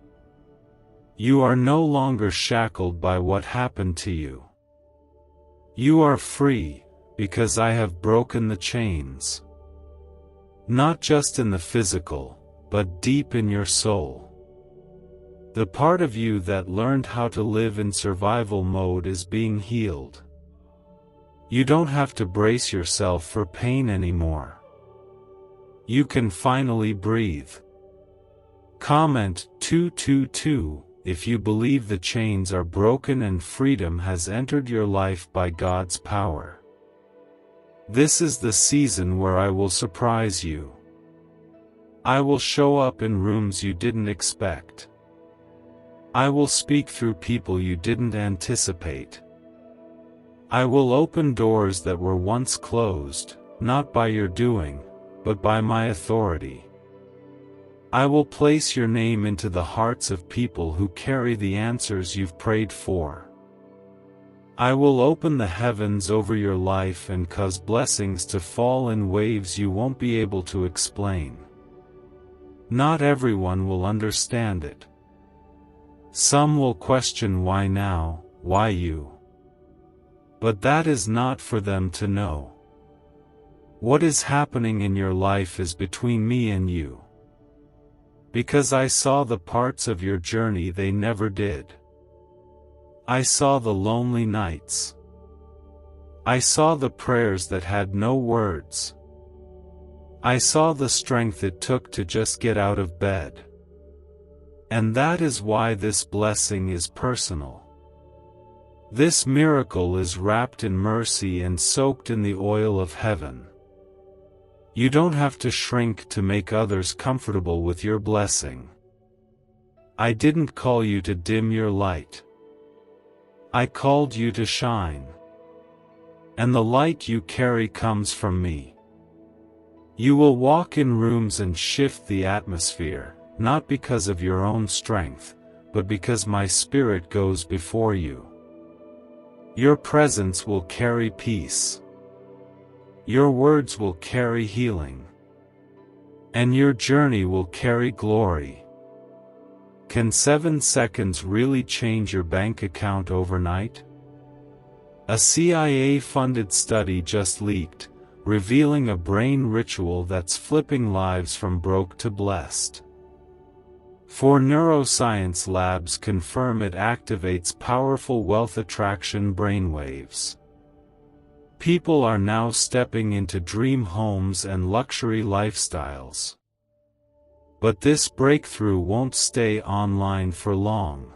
You are no longer shackled by what happened to you. You are free, because I have broken the chains. Not just in the physical, but deep in your soul. The part of you that learned how to live in survival mode is being healed. You don't have to brace yourself for pain anymore. You can finally breathe. Comment 222 if you believe the chains are broken and freedom has entered your life by God's power. This is the season where I will surprise you. I will show up in rooms you didn't expect. I will speak through people you didn't anticipate. I will open doors that were once closed, not by your doing, but by my authority. I will place your name into the hearts of people who carry the answers you've prayed for. I will open the heavens over your life and cause blessings to fall in waves you won't be able to explain. Not everyone will understand it. Some will question why now, why you? But that is not for them to know. What is happening in your life is between me and you. Because I saw the parts of your journey they never did. I saw the lonely nights. I saw the prayers that had no words. I saw the strength it took to just get out of bed. And that is why this blessing is personal. This miracle is wrapped in mercy and soaked in the oil of heaven. You don't have to shrink to make others comfortable with your blessing. I didn't call you to dim your light. I called you to shine. And the light you carry comes from me. You will walk in rooms and shift the atmosphere, not because of your own strength, but because my Spirit goes before you. Your presence will carry peace. Your words will carry healing. And your journey will carry glory. Can 7 seconds really change your bank account overnight? A CIA-funded study just leaked, revealing a brain ritual that's flipping lives from broke to blessed. 4 neuroscience labs confirm it activates powerful wealth attraction brainwaves. People are now stepping into dream homes and luxury lifestyles. But this breakthrough won't stay online for long.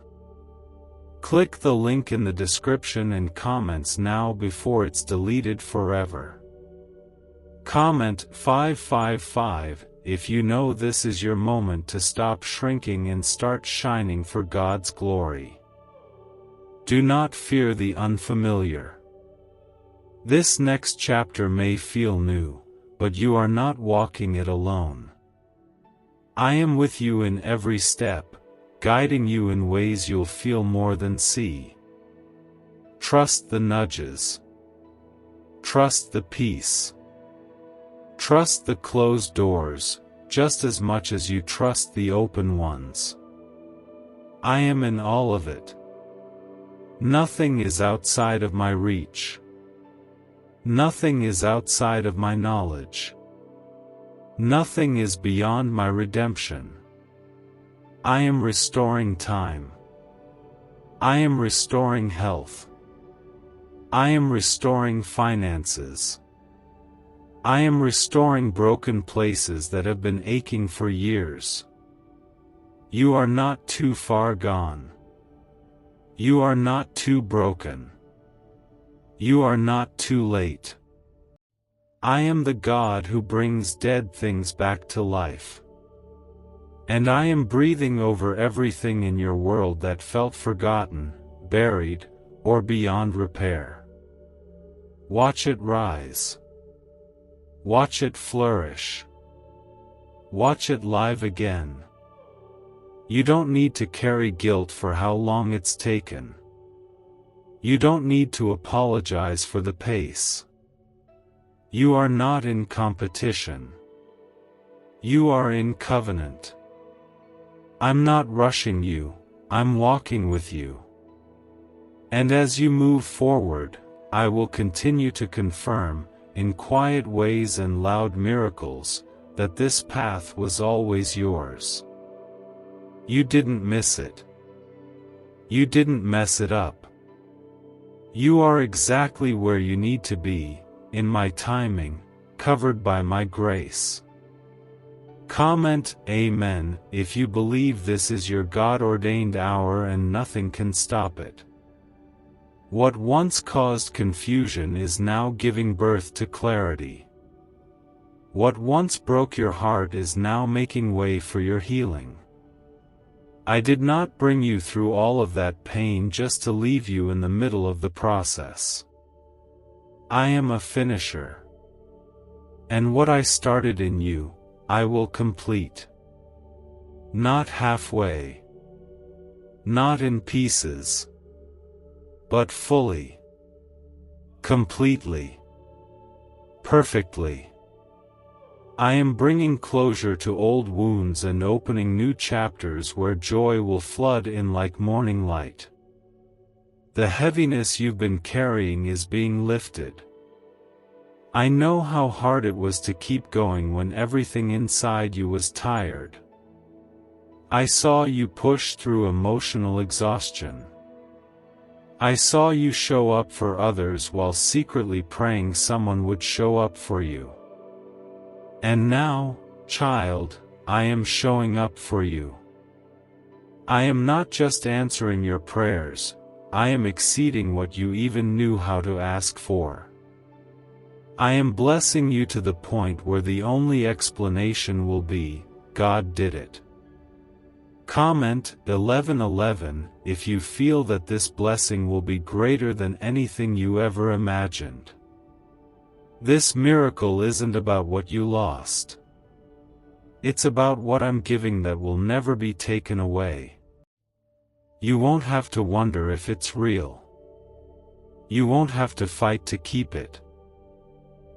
Click the link in the description and comments now before it's deleted forever. Comment 555 if you know this is your moment to stop shrinking and start shining for God's glory. Do not fear the unfamiliar. This next chapter may feel new, but you are not walking it alone. I am with you in every step, guiding you in ways you'll feel more than see. Trust the nudges. Trust the peace. Trust the closed doors, just as much as you trust the open ones. I am in all of it. Nothing is outside of my reach. Nothing is outside of my knowledge. Nothing is beyond my redemption. I am restoring time. I am restoring health. I am restoring finances. I am restoring broken places that have been aching for years. You are not too far gone. You are not too broken. You are not too late. I am the God who brings dead things back to life. And I am breathing over everything in your world that felt forgotten, buried, or beyond repair. Watch it rise. Watch it flourish. Watch it live again. You don't need to carry guilt for how long it's taken. You don't need to apologize for the pace. You are not in competition. You are in covenant. I'm not rushing you, I'm walking with you. And as you move forward, I will continue to confirm, in quiet ways and loud miracles, that this path was always yours. You didn't miss it. You didn't mess it up. You are exactly where you need to be, in my timing, covered by my grace. Comment Amen if you believe this is your God-ordained hour and nothing can stop it. What once caused confusion is now giving birth to clarity. What once broke your heart is now making way for your healing. I did not bring you through all of that pain just to leave you in the middle of the process. I am a finisher. And what I started in you, I will complete. Not halfway. Not in pieces. But fully. Completely. Perfectly. I am bringing closure to old wounds and opening new chapters where joy will flood in like morning light. The heaviness you've been carrying is being lifted. I know how hard it was to keep going when everything inside you was tired. I saw you push through emotional exhaustion. I saw you show up for others while secretly praying someone would show up for you. And now, child, I am showing up for you. I am not just answering your prayers, I am exceeding what you even knew how to ask for. I am blessing you to the point where the only explanation will be, God did it. Comment 1111 if you feel that this blessing will be greater than anything you ever imagined. This miracle isn't about what you lost. It's about what I'm giving that will never be taken away. You won't have to wonder if it's real. You won't have to fight to keep it.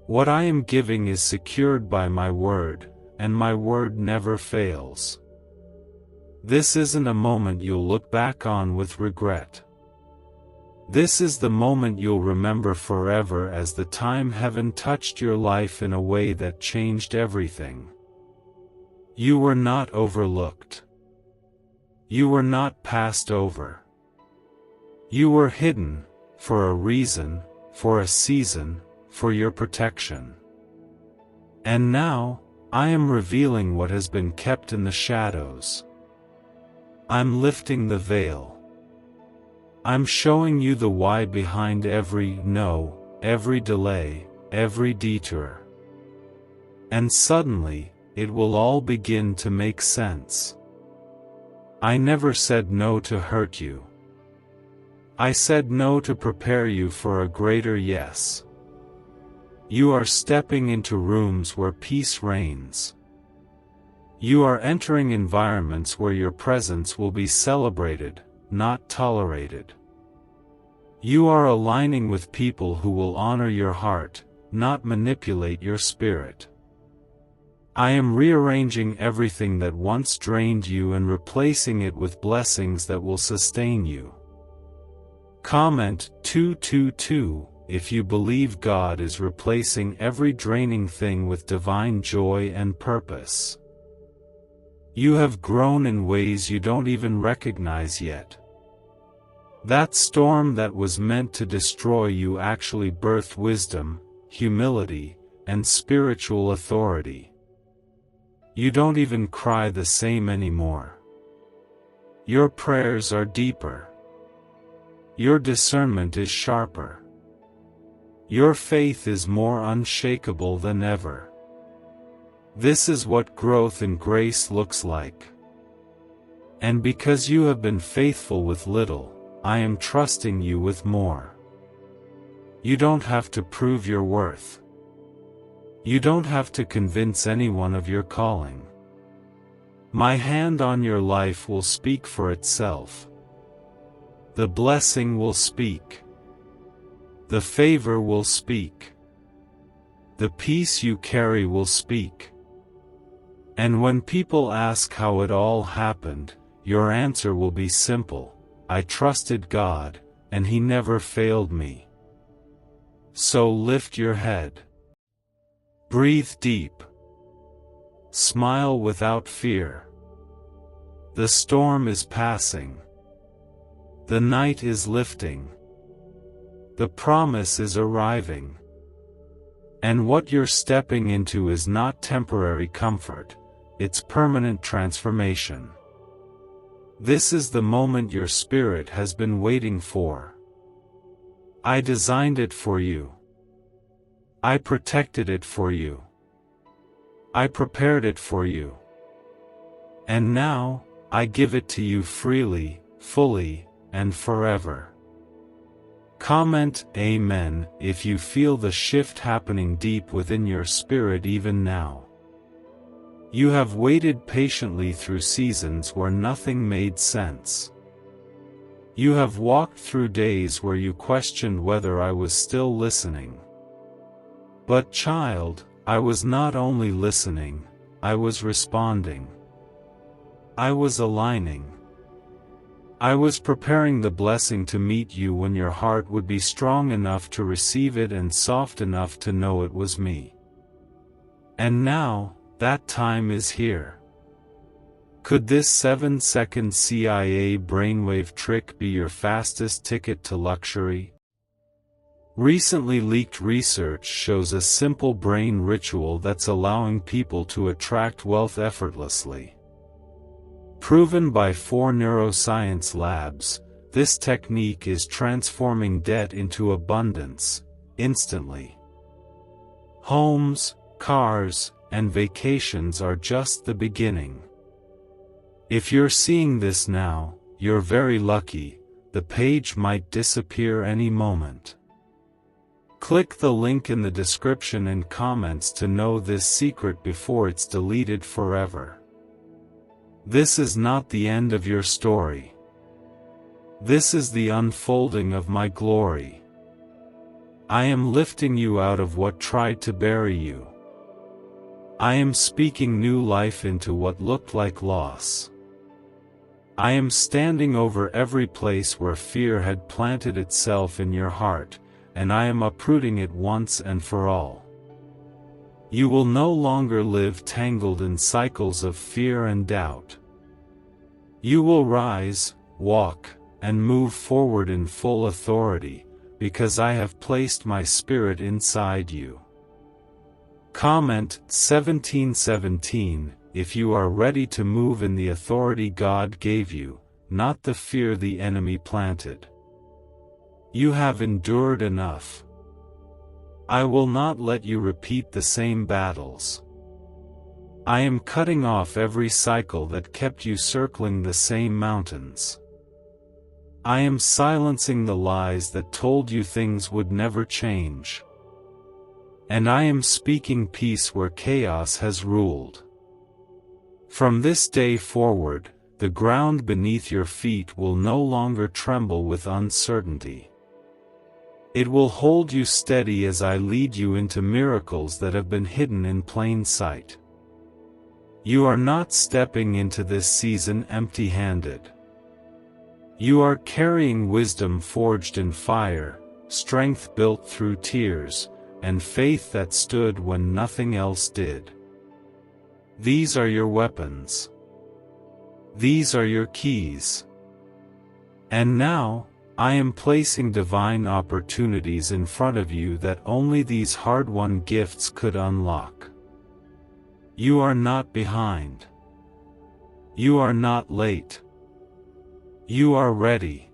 What I am giving is secured by my word, and my word never fails. This isn't a moment you'll look back on with regret. This is the moment you'll remember forever as the time heaven touched your life in a way that changed everything. You were not overlooked. You were not passed over. You were hidden, for a reason, for a season, for your protection. And now, I am revealing what has been kept in the shadows. I'm lifting the veil. I'm showing you the why behind every no, every delay, every detour. And suddenly, it will all begin to make sense. I never said no to hurt you. I said no to prepare you for a greater yes. You are stepping into rooms where peace reigns. You are entering environments where your presence will be celebrated, not tolerated. You are aligning with people who will honor your heart, not manipulate your spirit. I am rearranging everything that once drained you and replacing it with blessings that will sustain you. Comment 222 if you believe God is replacing every draining thing with divine joy and purpose. You have grown in ways you don't even recognize yet. That storm that was meant to destroy you actually birthed wisdom, humility, and spiritual authority. You don't even cry the same anymore. Your prayers are deeper. Your discernment is sharper. Your faith is more unshakable than ever. This is what growth in grace looks like. And because you have been faithful with little, I am trusting you with more. You don't have to prove your worth. You don't have to convince anyone of your calling. My hand on your life will speak for itself. The blessing will speak. The favor will speak. The peace you carry will speak. And when people ask how it all happened, your answer will be simple: I trusted God, and He never failed me. So lift your head. Breathe deep. Smile without fear. The storm is passing. The night is lifting. The promise is arriving. And what you're stepping into is not temporary comfort, it's permanent transformation. This is the moment your spirit has been waiting for. I designed it for you. I protected it for you. I prepared it for you. And now, I give it to you freely, fully, and forever. Comment Amen if you feel the shift happening deep within your spirit even now. You have waited patiently through seasons where nothing made sense. You have walked through days where you questioned whether I was still listening. But child, I was not only listening, I was responding. I was aligning. I was preparing the blessing to meet you when your heart would be strong enough to receive it and soft enough to know it was me. And now, that time is here. Could this 7-second CIA brainwave trick be your fastest ticket to luxury? Recently leaked research shows a simple brain ritual that's allowing people to attract wealth effortlessly. Proven by 4 neuroscience labs, this technique is transforming debt into abundance, instantly. Homes, cars, and vacations are just the beginning. If you're seeing this now, you're very lucky. The page might disappear any moment. Click the link in the description and comments to know this secret before it's deleted forever. This is not the end of your story. This is the unfolding of my glory. I am lifting you out of what tried to bury you. I am speaking new life into what looked like loss. I am standing over every place where fear had planted itself in your heart, and I am uprooting it once and for all. You will no longer live tangled in cycles of fear and doubt. You will rise, walk, and move forward in full authority, because I have placed my spirit inside you. Comment 1717 if you are ready to move in the authority God gave you, not the fear the enemy planted. You have endured enough. I will not let you repeat the same battles. I am cutting off every cycle that kept you circling the same mountains. I am silencing the lies that told you things would never change. And I am speaking peace where chaos has ruled. From this day forward, the ground beneath your feet will no longer tremble with uncertainty. It will hold you steady as I lead you into miracles that have been hidden in plain sight. You are not stepping into this season empty-handed. You are carrying wisdom forged in fire, strength built through tears, and faith that stood when nothing else did. These are your weapons. These are your keys. And now, I am placing divine opportunities in front of you that only these hard-won gifts could unlock. You are not behind. You are not late. You are ready.